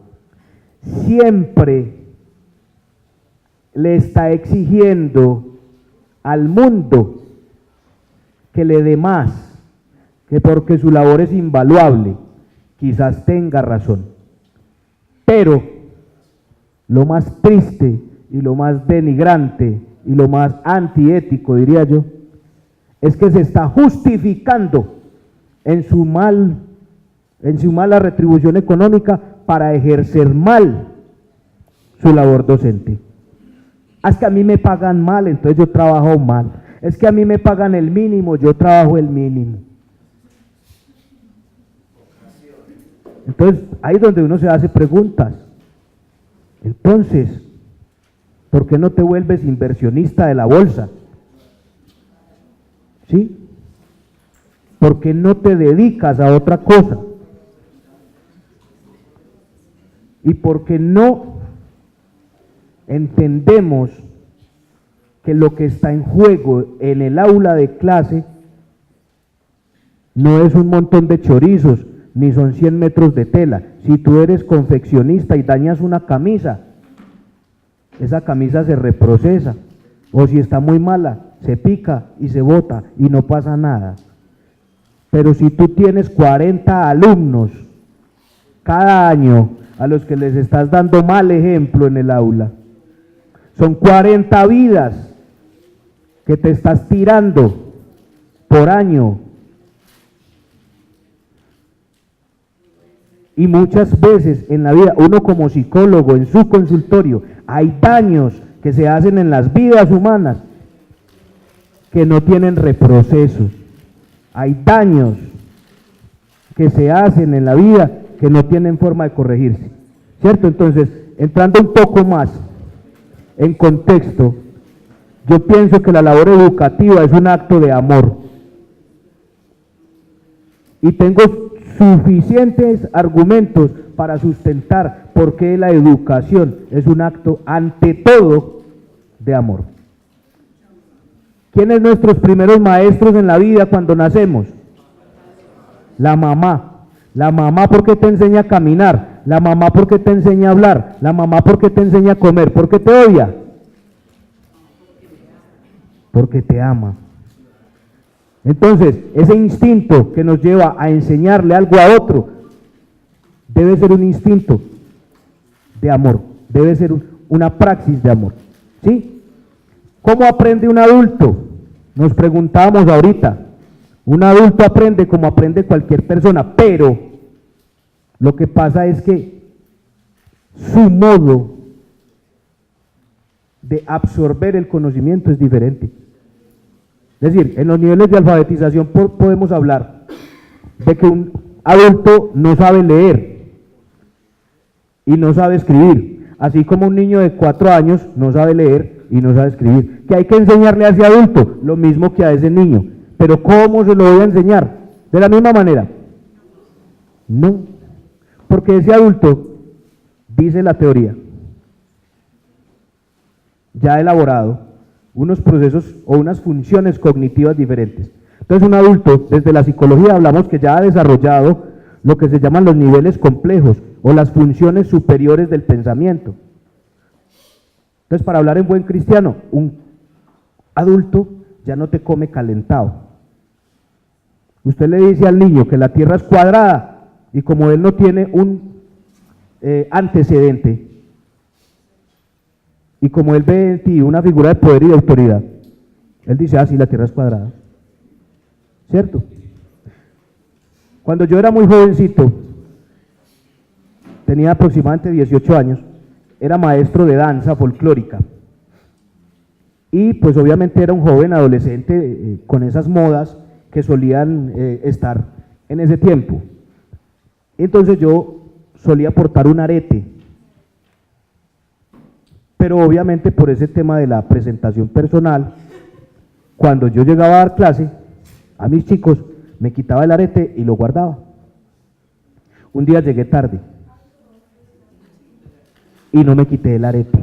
siempre le está exigiendo al mundo que le dé más, que porque su labor es invaluable, quizás tenga razón. Pero lo más triste y lo más denigrante y lo más antiético, diría yo, es que se está justificando en su mala retribución económica para ejercer mal su labor docente. Es que a mí me pagan mal, entonces yo trabajo mal. Es que a mí me pagan el mínimo, yo trabajo el mínimo. Entonces, ahí es donde uno se hace preguntas. Entonces, ¿por qué no te vuelves inversionista de la bolsa? ¿Sí? ¿Por qué no te dedicas a otra cosa? ¿Y por qué no entendemos que lo que está en juego en el aula de clase no es un montón de chorizos, ni son 100 metros de tela? Si tú eres confeccionista y dañas una camisa, esa camisa se reprocesa, o si está muy mala, se pica y se bota y no pasa nada. Pero si tú tienes 40 alumnos cada año a los que les estás dando mal ejemplo en el aula, son 40 vidas que te estás tirando por año. Y muchas veces en la vida, uno como psicólogo en su consultorio, hay daños que se hacen en las vidas humanas que no tienen reproceso. Hay daños que se hacen en la vida que no tienen forma de corregirse, ¿cierto? Entonces, entrando un poco más en contexto, yo pienso que la labor educativa es un acto de amor. Y tengo suficientes argumentos para sustentar por qué la educación es un acto ante todo de amor. ¿Quiénes nuestros primeros maestros en la vida cuando nacemos? La mamá. La mamá porque te enseña a caminar, la mamá porque te enseña a hablar, la mamá porque te enseña a comer. ¿Por qué te odia? Porque te ama. Entonces, ese instinto que nos lleva a enseñarle algo a otro debe ser un instinto de amor, debe ser una praxis de amor, ¿sí? ¿Cómo aprende un adulto? Nos preguntábamos ahorita. Un adulto aprende como aprende cualquier persona, pero lo que pasa es que su modo de absorber el conocimiento es diferente. Es decir, en los niveles de alfabetización podemos hablar de que un adulto no sabe leer y no sabe escribir, así como un niño de 4 años no sabe leer y no sabe escribir. ¿Qué hay que enseñarle a ese adulto? Lo mismo que a ese niño. Pero ¿cómo se lo voy a enseñar? ¿De la misma manera? No, porque ese adulto, dice la teoría, ya ha elaborado unos procesos o unas funciones cognitivas diferentes. Entonces un adulto, desde la psicología hablamos que ya ha desarrollado lo que se llaman los niveles complejos o las funciones superiores del pensamiento. Entonces, para hablar en buen cristiano, un adulto ya no te come calentado. Usted le dice al niño que la tierra es cuadrada y como él no tiene un antecedente y como él ve en ti una figura de poder y de autoridad, él dice, ah, sí, la tierra es cuadrada. ¿Cierto? Cuando yo era muy jovencito, tenía aproximadamente 18 años, era maestro de danza folclórica y pues obviamente era un joven adolescente con esas modas que solían estar en ese tiempo. Entonces yo solía portar un arete, pero obviamente por ese tema de la presentación personal, cuando yo llegaba a dar clase a mis chicos, me quitaba el arete y lo guardaba. Un día llegué tarde y no me quité el arete.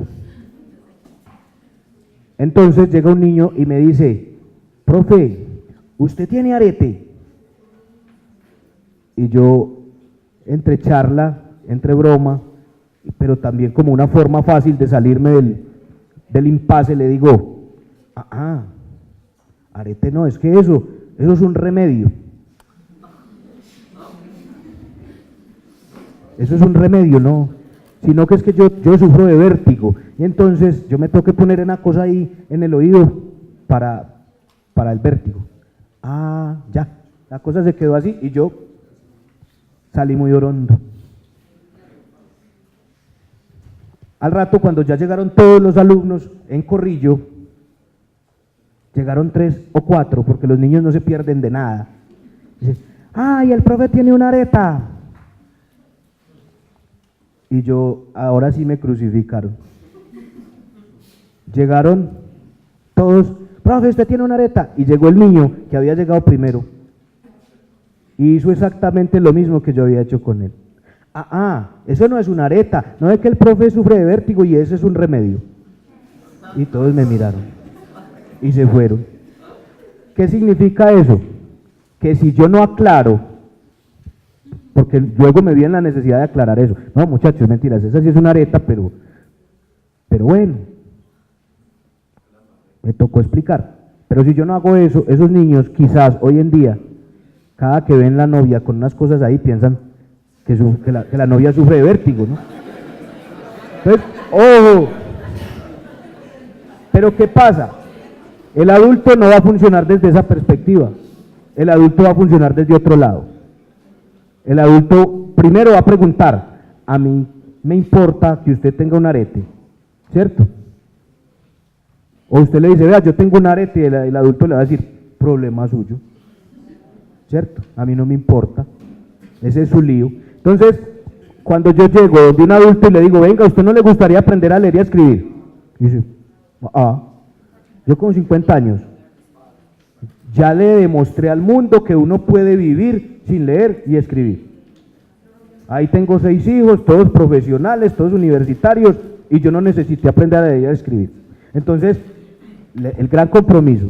Entonces llega un niño y me dice, profe, ¿usted tiene arete? Y yo, entre charla, entre broma, pero también como una forma fácil de salirme del impasse, le digo, arete no, es que eso es un remedio. Eso es un remedio, no, sino que es que yo sufro de vértigo, y entonces yo me tengo que poner una cosa ahí en el oído para el vértigo. Ya, la cosa se quedó así y yo salí muy orondo. Al rato, cuando ya llegaron todos los alumnos en corrillo, llegaron 3 o 4, porque los niños no se pierden de nada. Dicen, ¡ay, el profe tiene una areta! Y yo, ahora sí me crucificaron. Llegaron todos, profe, usted tiene una areta. Y llegó el niño que había llegado primero. Y hizo exactamente lo mismo que yo había hecho con él. Eso no es una areta, no es que el profe sufre de vértigo y ese es un remedio. Y todos me miraron y se fueron. ¿Qué significa eso? Que si yo no aclaro, porque luego me vi en la necesidad de aclarar eso. No, muchachos, mentiras, esa sí es una areta, pero bueno, me tocó explicar. Pero si yo no hago eso, esos niños quizás hoy en día, cada que ven la novia con unas cosas ahí, piensan que la novia sufre de vértigo, ¿no? Entonces, ojo. Pero ¿qué pasa? El adulto no va a funcionar desde esa perspectiva. El adulto va a funcionar desde otro lado. El adulto primero va a preguntar, a mí me importa que usted tenga un arete, ¿cierto? O usted le dice, vea, yo tengo un arete, y el adulto le va a decir, problema suyo, ¿cierto? A mí no me importa, ese es su lío. Entonces, cuando yo llego donde un adulto y le digo, venga, ¿a usted no le gustaría aprender a leer y a escribir? Y dice, yo con 50 años ya le demostré al mundo que uno puede vivir sin leer y escribir. Ahí tengo 6 hijos, todos profesionales, todos universitarios, y yo no necesité aprender a leer y a escribir. Entonces, el gran compromiso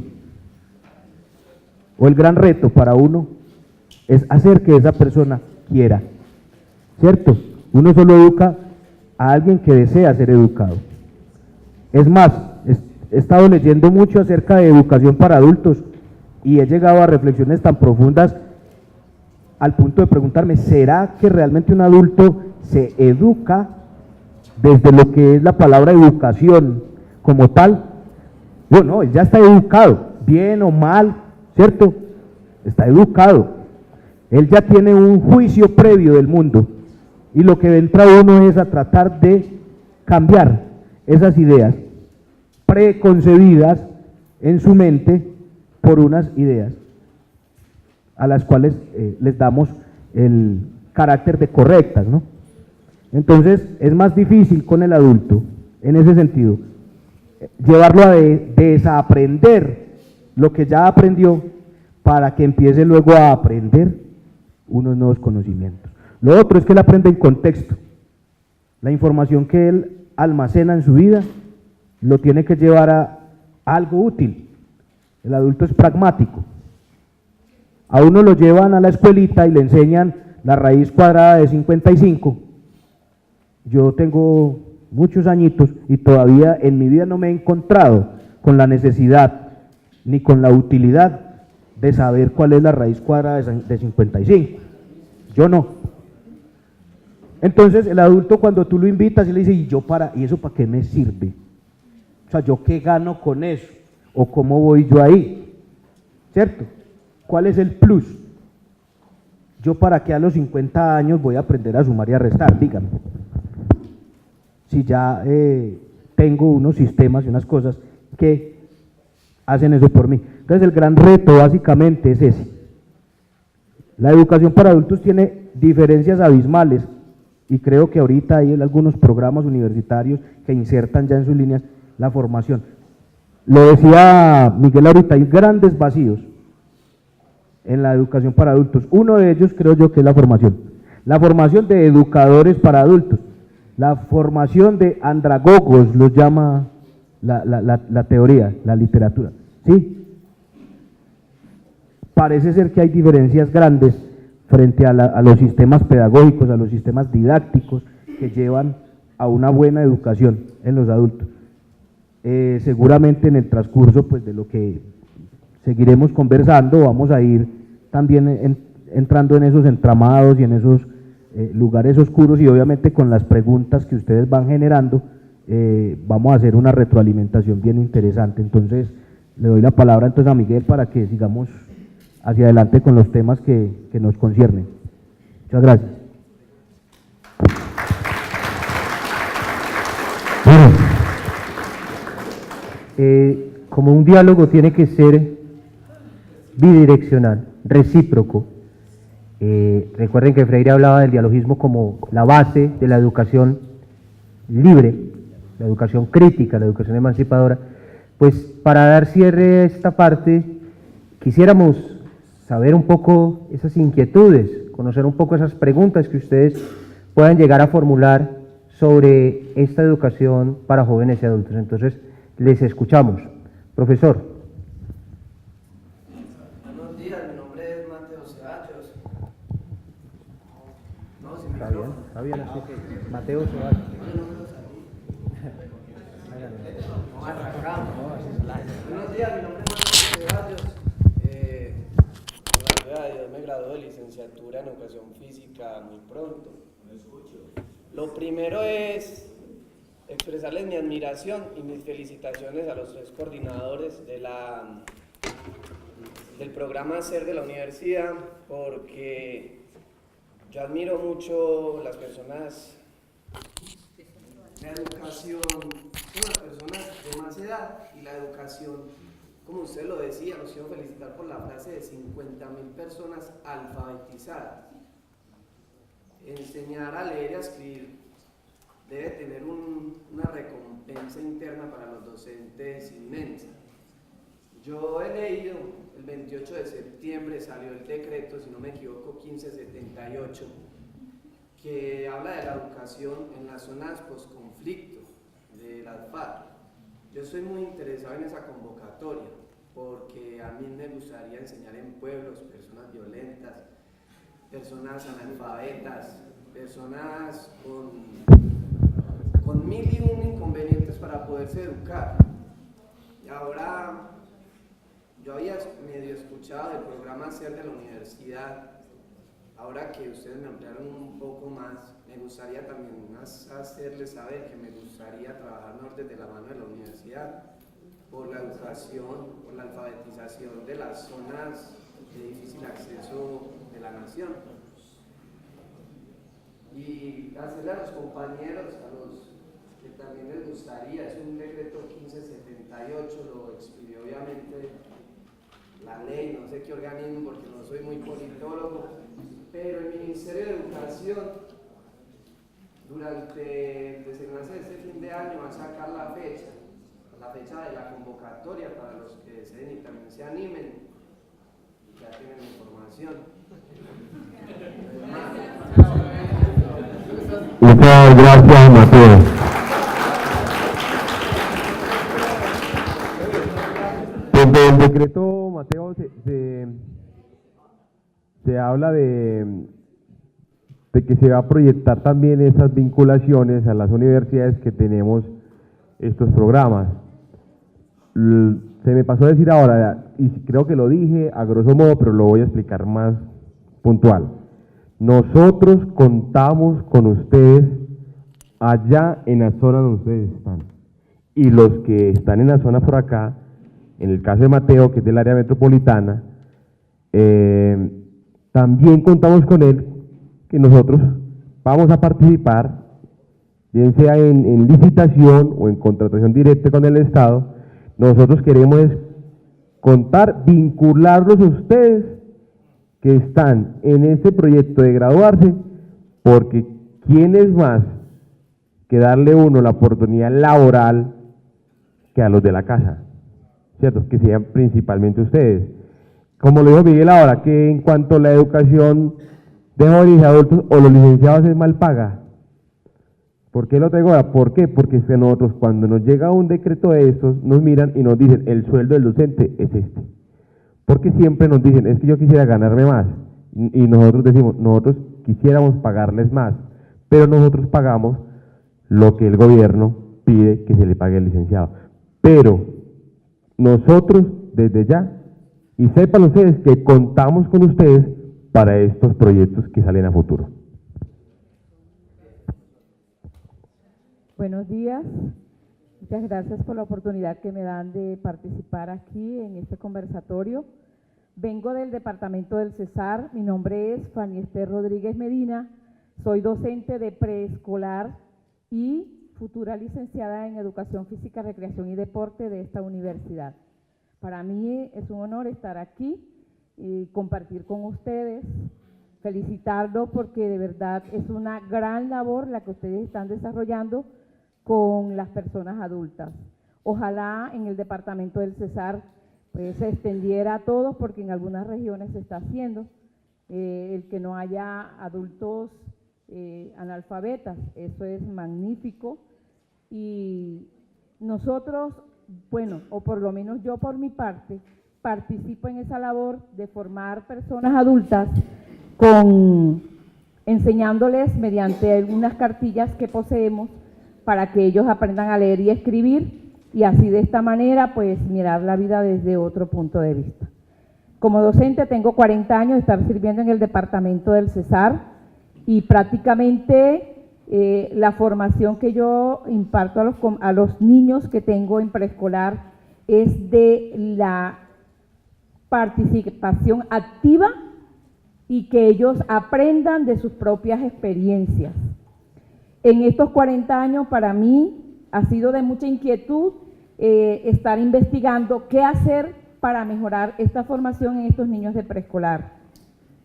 o el gran reto para uno es hacer que esa persona quiera, ¿cierto? Uno solo educa a alguien que desea ser educado. Es más, he estado leyendo mucho acerca de educación para adultos y he llegado a reflexiones tan profundas al punto de preguntarme, ¿será que realmente un adulto se educa desde lo que es la palabra educación como tal, no, él ya está educado, bien o mal, ¿cierto? Está educado. Él ya tiene un juicio previo del mundo y lo que entra uno es a tratar de cambiar esas ideas preconcebidas en su mente por unas ideas a las cuales les damos el carácter de correctas, ¿no? Entonces es más difícil con el adulto, en ese sentido, llevarlo a desaprender lo que ya aprendió para que empiece luego a aprender unos nuevos conocimientos. Lo otro es que él aprende en contexto. La información que él almacena en su vida lo tiene que llevar a algo útil. El adulto es pragmático. A uno lo llevan a la escuelita y le enseñan la raíz cuadrada de 55. Yo tengo muchos añitos y todavía en mi vida no me he encontrado con la necesidad ni con la utilidad de saber cuál es la raíz cuadrada de 55. Yo no. Entonces el adulto, cuando tú lo invitas y le dices, ¿y eso para qué me sirve? O sea, ¿yo qué gano con eso? ¿O cómo voy yo ahí? ¿Cierto? ¿Cuál es el plus? ¿Yo para qué a los 50 años voy a aprender a sumar y a restar? Dígame. Si ya tengo unos sistemas y unas cosas que hacen eso por mí. Entonces el gran reto básicamente es ese. La educación para adultos tiene diferencias abismales y creo que ahorita hay algunos programas universitarios que insertan ya en sus líneas la formación. Lo decía Miguel ahorita, hay grandes vacíos en la educación para adultos. Uno de ellos creo yo que es la formación de educadores para adultos, la formación de andragogos, los llama la teoría, la literatura, ¿sí? Parece ser que hay diferencias grandes frente a los sistemas pedagógicos, a los sistemas didácticos que llevan a una buena educación en los adultos. Seguramente en el transcurso pues, de lo que seguiremos conversando, vamos a ir también entrando en esos entramados y en esos lugares oscuros y obviamente con las preguntas que ustedes van generando, vamos a hacer una retroalimentación bien interesante. Entonces, le doy la palabra entonces a Miguel para que sigamos hacia adelante con los temas que nos conciernen. Muchas gracias. Como un diálogo tiene que ser bidireccional, recíproco. Recuerden que Freire hablaba del dialogismo como la base de la educación libre, la educación crítica, la educación emancipadora. Pues para dar cierre a esta parte, quisiéramos saber un poco esas inquietudes, conocer un poco esas preguntas que ustedes puedan llegar a formular sobre esta educación para jóvenes y adultos. Entonces, les escuchamos. Profesor. Buenos días, mi nombre es Mateo Ceballos. No, si me Está bien, así que Mateo Ceballos. Buenos días, mi nombre es Mateo Ceballos. Por la ayuda de Dios me gradué de licenciatura en Educación Física muy pronto. Lo primero es expresarles mi admiración y mis felicitaciones a los tres coordinadores del programa SER de la universidad, porque yo admiro mucho las personas, la educación, las personas de más edad y la educación, como usted lo decía, los quiero felicitar por la frase de 50.000 personas alfabetizadas. Enseñar a leer y a escribir debe tener una recompensa interna para los docentes inmensa. Yo he leído, el 28 de septiembre salió el decreto, si no me equivoco, 1578, que habla de la educación en las zonas post-conflicto de las FARC. Yo estoy muy interesado en esa convocatoria, porque a mí me gustaría enseñar en pueblos, personas violentas, personas analfabetas, personas con mil y un inconvenientes para poderse educar. Y ahora, yo había medio escuchado del programa SER de la universidad, ahora que ustedes me ampliaron un poco más, me gustaría también hacerles saber que me gustaría trabajar mejor desde la mano de la universidad, por la educación, por la alfabetización de las zonas de difícil acceso de la nación. Y hacerle a los compañeros, a los que también les gustaría, es un decreto 1578, lo expidió obviamente la ley, no sé qué organismo porque no soy muy politólogo, pero el Ministerio de Educación durante el desenlace de este fin de año va a sacar la fecha de la convocatoria para los que deseen y también se animen, y ya tienen la información. Muchas gracias, Mateo. Desde el decreto, Mateo, se habla de que se va a proyectar también esas vinculaciones a las universidades que tenemos estos programas. Se me pasó a decir ahora, y creo que lo dije a grosso modo, pero lo voy a explicar más puntual. Nosotros contamos con ustedes allá en la zona donde ustedes están. Y los que están en la zona por acá, en el caso de Mateo, que es del área metropolitana, también contamos con él, que nosotros vamos a participar, bien sea en licitación o en contratación directa con el Estado. Nosotros queremos contar, vincularlos a ustedes que están en este proyecto de graduarse, porque ¿quién es más que darle uno la oportunidad laboral que a los de la casa? ¿Cierto? Que sean principalmente ustedes. Como lo dijo Miguel ahora, que en cuanto a la educación de jóvenes y adultos o los licenciados es mal paga. ¿Por qué lo traigo ahora? ¿Por qué? Porque es que nosotros cuando nos llega un decreto de estos, nos miran y nos dicen, el sueldo del docente es este. Porque siempre nos dicen, es que yo quisiera ganarme más. Y nosotros decimos, nosotros quisiéramos pagarles más, pero nosotros pagamos lo que el gobierno pide que se le pague al licenciado. Pero nosotros desde ya, y sepan ustedes que contamos con ustedes para estos proyectos que salen a futuro. Buenos días, muchas gracias por la oportunidad que me dan de participar aquí en este conversatorio. Vengo del departamento del Cesar, mi nombre es Fanny Esther Rodríguez Medina, soy docente de preescolar y futura licenciada en Educación Física, Recreación y Deporte de esta universidad. Para mí es un honor estar aquí y compartir con ustedes, felicitarlos porque de verdad es una gran labor la que ustedes están desarrollando con las personas adultas. Ojalá en el departamento del Cesar pues, se extendiera a todos, porque en algunas regiones se está haciendo, el que no haya adultos analfabetas, eso es magnífico. Y nosotros, bueno, o por lo menos yo por mi parte, participo en esa labor de formar personas adultas enseñándoles mediante algunas cartillas que poseemos para que ellos aprendan a leer y escribir y así de esta manera pues mirar la vida desde otro punto de vista. Como docente tengo 40 años de estar sirviendo en el departamento del Cesar y prácticamente la formación que yo imparto a los niños que tengo en preescolar es de la participación activa y que ellos aprendan de sus propias experiencias. En estos 40 años para mí ha sido de mucha inquietud estar investigando qué hacer para mejorar esta formación en estos niños de preescolar.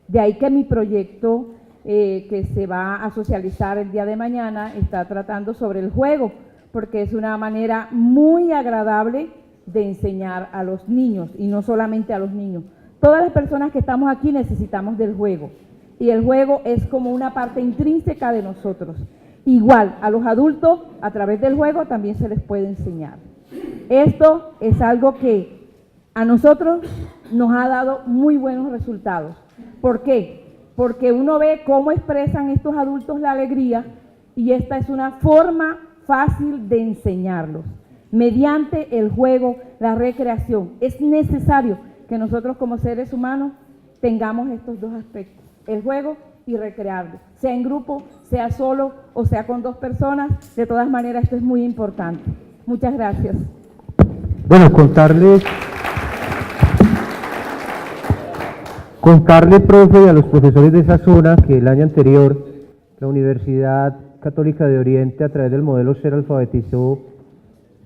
De ahí que mi proyecto que se va a socializar el día de mañana está tratando sobre el juego, porque es una manera muy agradable de enseñar a los niños, y no solamente a los niños. Todas las personas que estamos aquí necesitamos del juego, y el juego es como una parte intrínseca de nosotros. Igual, a los adultos, a través del juego también se les puede enseñar. Esto es algo que a nosotros nos ha dado muy buenos resultados. ¿Por qué? Porque uno ve cómo expresan estos adultos la alegría, y esta es una forma fácil de enseñarlos. Mediante el juego, la recreación. Es necesario que nosotros como seres humanos tengamos estos dos aspectos. el juego y recrearlo, sea en grupo, sea solo o sea con 2 personas. De todas maneras, esto es muy importante. Muchas gracias. Bueno, contarle, profe, y a los profesores de esa zona que el año anterior la Universidad Católica de Oriente, a través del modelo SER, alfabetizó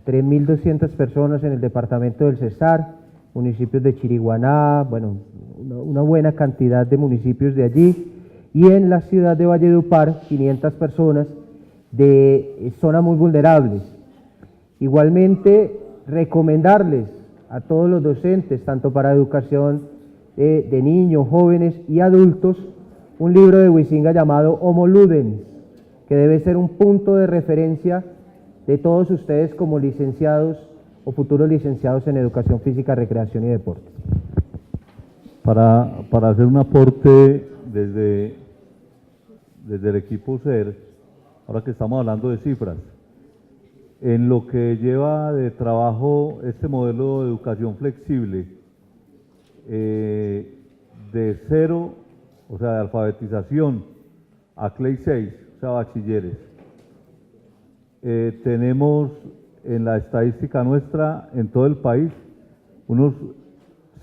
3.200 personas en el departamento del Cesar, municipios de Chiriguaná, bueno, una buena cantidad de municipios de allí, y en la ciudad de Valledupar, 500 personas de zonas muy vulnerables. Igualmente, recomendarles a todos los docentes, tanto para educación de niños, jóvenes y adultos, un libro de Huizinga llamado Homo Ludens, que debe ser un punto de referencia de todos ustedes como licenciados o futuros licenciados en Educación Física, Recreación y Deporte. Para hacer un aporte desde el equipo SER, ahora que estamos hablando de cifras, en lo que lleva de trabajo este modelo de educación flexible, de 0, o sea, de alfabetización a CLEI 6, o sea, bachilleres, tenemos en la estadística nuestra, en todo el país, unos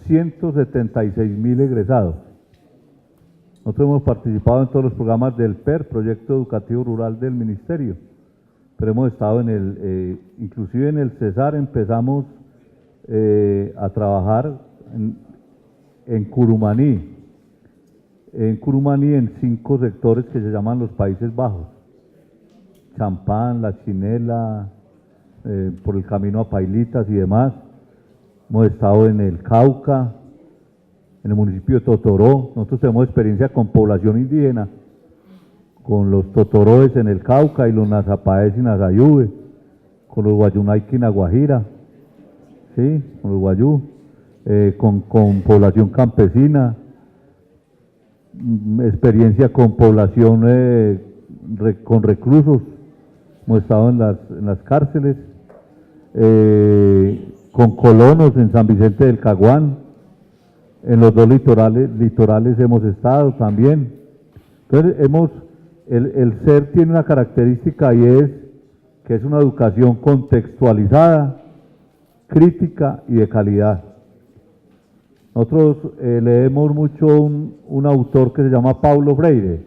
176.000 egresados. Nosotros hemos participado en todos los programas del PER, Proyecto Educativo Rural del Ministerio, pero hemos estado inclusive en el Cesar empezamos a trabajar en Curumaní, en 5 sectores que se llaman los Países Bajos: Champán, La Chinela, por el camino a Pailitas y demás. Hemos estado en el Cauca, en el municipio de Totoró. Nosotros tenemos experiencia con población indígena, con los Totoroes en el Cauca y los Nazapaes y Nazayube, con los Guayunaiki en La Guajira, ¿sí? Con los Guayú, con población campesina, experiencia con población con reclusos. Hemos estado en las cárceles, con colonos en San Vicente del Caguán, en los 2 litorales hemos estado también. Entonces el SER tiene una característica y es que es una educación contextualizada, crítica y de calidad. Nosotros leemos mucho un autor que se llama Paulo Freire,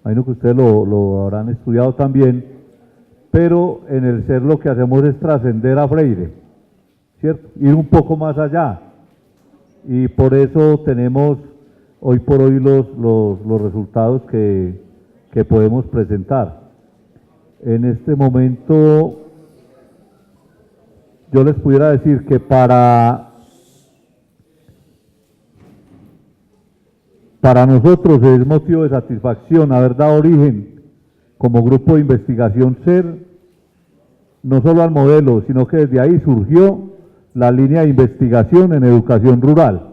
imagino que ustedes lo habrán estudiado también, pero en el SER lo que hacemos es trascender a Freire, ¿cierto? Ir un poco más allá, y por eso tenemos hoy por hoy los resultados que podemos presentar. En este momento yo les pudiera decir que para nosotros es motivo de satisfacción haber dado origen como grupo de investigación SER, no solo al modelo, sino que desde ahí surgió la línea de investigación en educación rural,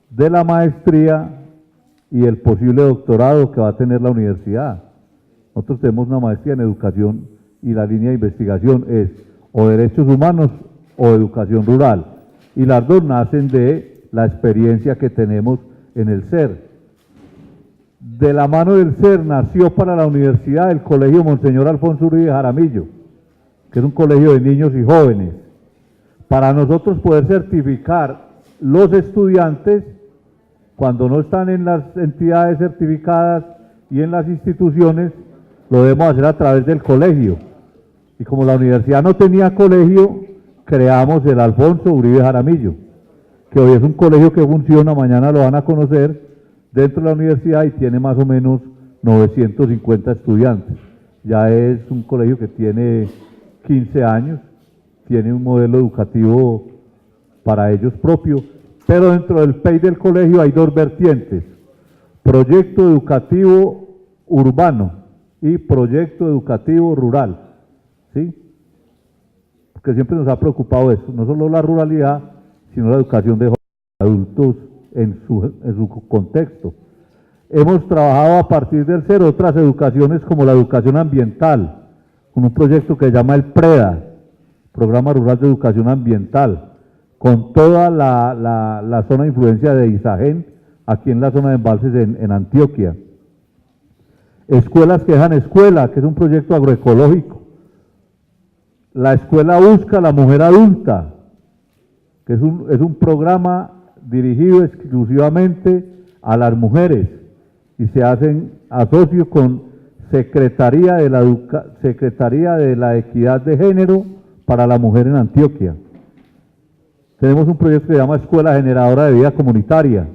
de la maestría y el posible doctorado que va a tener la universidad. Nosotros tenemos una maestría en educación y la línea de investigación es o derechos humanos o educación rural, y las dos nacen de la experiencia que tenemos en el SER. De la mano del SER nació para la universidad el Colegio Monseñor Alfonso Uribe Jaramillo, que es un colegio de niños y jóvenes. Para nosotros poder certificar los estudiantes, cuando no están en las entidades certificadas y en las instituciones, lo debemos hacer a través del colegio. Y como la universidad no tenía colegio, creamos el Alfonso Uribe Jaramillo, que hoy es un colegio que funciona, mañana lo van a conocer, dentro de la universidad, y tiene más o menos 950 estudiantes. Ya es un colegio que tiene 15 años, tiene un modelo educativo para ellos propio, pero dentro del PEI del colegio hay 2 vertientes: proyecto educativo urbano y proyecto educativo rural, ¿sí? Porque siempre nos ha preocupado eso, no solo la ruralidad, sino la educación de adultos en su contexto. Hemos trabajado a partir del SER otras educaciones como la educación ambiental, con un proyecto que se llama el PREDA, Programa Rural de Educación Ambiental, con toda la zona de influencia de Isagen, aquí en la zona de embalses en Antioquia. Escuelas que dejan escuela, que es un proyecto agroecológico. La escuela busca a la mujer adulta, que es un programa dirigido exclusivamente a las mujeres y se hacen asocio con Secretaría de la Equidad de Género para la Mujer en Antioquia. Tenemos un proyecto que se llama Escuela Generadora de Vida Comunitaria,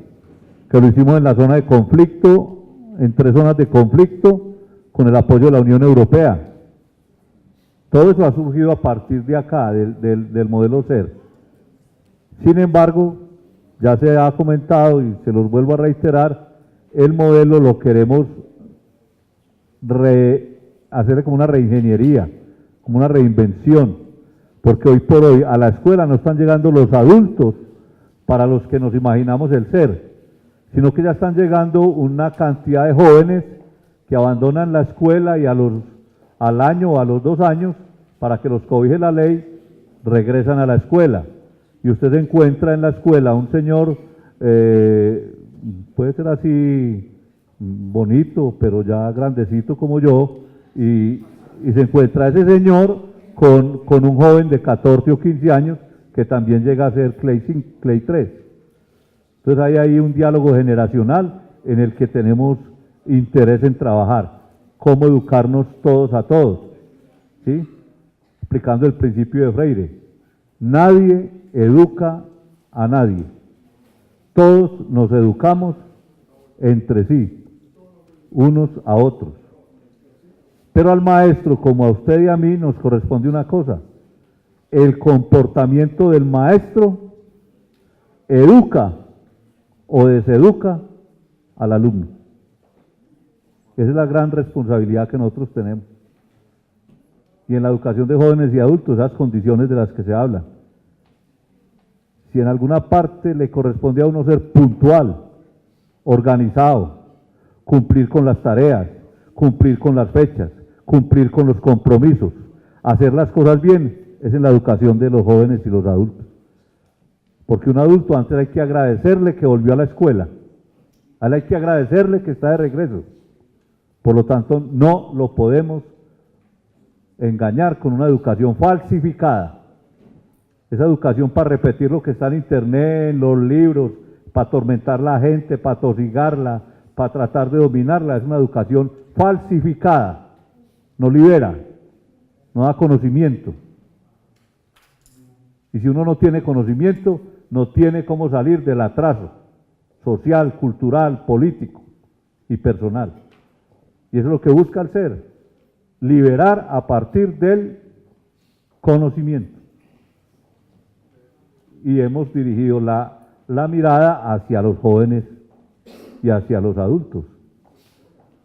que lo hicimos en la zona de conflicto, en 3 zonas de conflicto, con el apoyo de la Unión Europea. Todo eso ha surgido a partir de acá, del modelo SER. Sin embargo, ya se ha comentado y se los vuelvo a reiterar, el modelo lo queremos hacer como una reingeniería, como una reinvención, porque hoy por hoy a la escuela no están llegando los adultos para los que nos imaginamos el SER, sino que ya están llegando una cantidad de jóvenes que abandonan la escuela y al año o a los 2 años, para que los cobije la ley, regresan a la escuela. Y usted se encuentra en la escuela un señor, puede ser así bonito, pero ya grandecito como yo, y se encuentra ese señor con un joven de 14 o 15 años que también llega a ser Clay 3. Entonces hay ahí un diálogo generacional en el que tenemos interés en trabajar, cómo educarnos todos a todos, ¿sí? Explicando el principio de Freire. Nadie educa a nadie. Todos nos educamos entre sí, unos a otros. Pero al maestro, como a usted y a mí, nos corresponde una cosa. El comportamiento del maestro educa o deseduca al alumno. Esa es la gran responsabilidad que nosotros tenemos. Y en la educación de jóvenes y adultos, esas condiciones de las que se habla. Si en alguna parte le corresponde a uno ser puntual, organizado, cumplir con las tareas, cumplir con las fechas, cumplir con los compromisos, hacer las cosas bien, es en la educación de los jóvenes y los adultos. Porque un adulto antes hay que agradecerle que volvió a la escuela, a él hay que agradecerle que está de regreso. Por lo tanto, no lo podemos engañar con una educación falsificada. Esa educación para repetir lo que está en internet, en los libros, para atormentar a la gente, para atosigarla, para tratar de dominarla, es una educación falsificada. No libera, no da conocimiento. Y si uno no tiene conocimiento, no tiene cómo salir del atraso social, cultural, político y personal. Y eso es lo que busca el SER, liberar a partir del conocimiento. Y hemos dirigido la mirada hacia los jóvenes y hacia los adultos.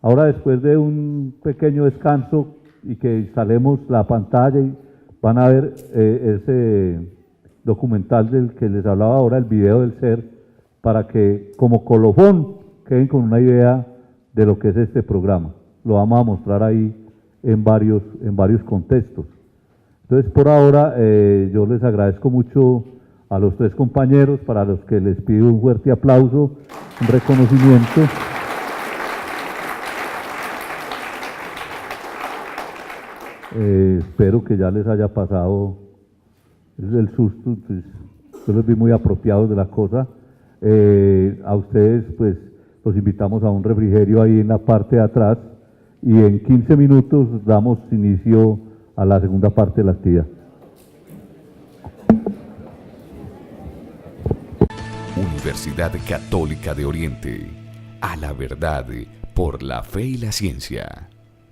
Ahora, después de un pequeño descanso y que instalemos la pantalla, y van a ver ese documental del que les hablaba ahora, el video del SER, para que como colofón queden con una idea de lo que es este programa. Lo vamos a mostrar ahí en varios contextos. Entonces, por ahora, yo les agradezco mucho a los 3 compañeros, para los que les pido un fuerte aplauso, un reconocimiento. Espero que ya les haya pasado el susto, entonces, yo los vi muy apropiados de la cosa. A ustedes, pues, los invitamos a un refrigerio ahí en la parte de atrás y en 15 minutos damos inicio a la segunda parte de la actividad. Universidad Católica de Oriente, a la verdad por la fe y la ciencia.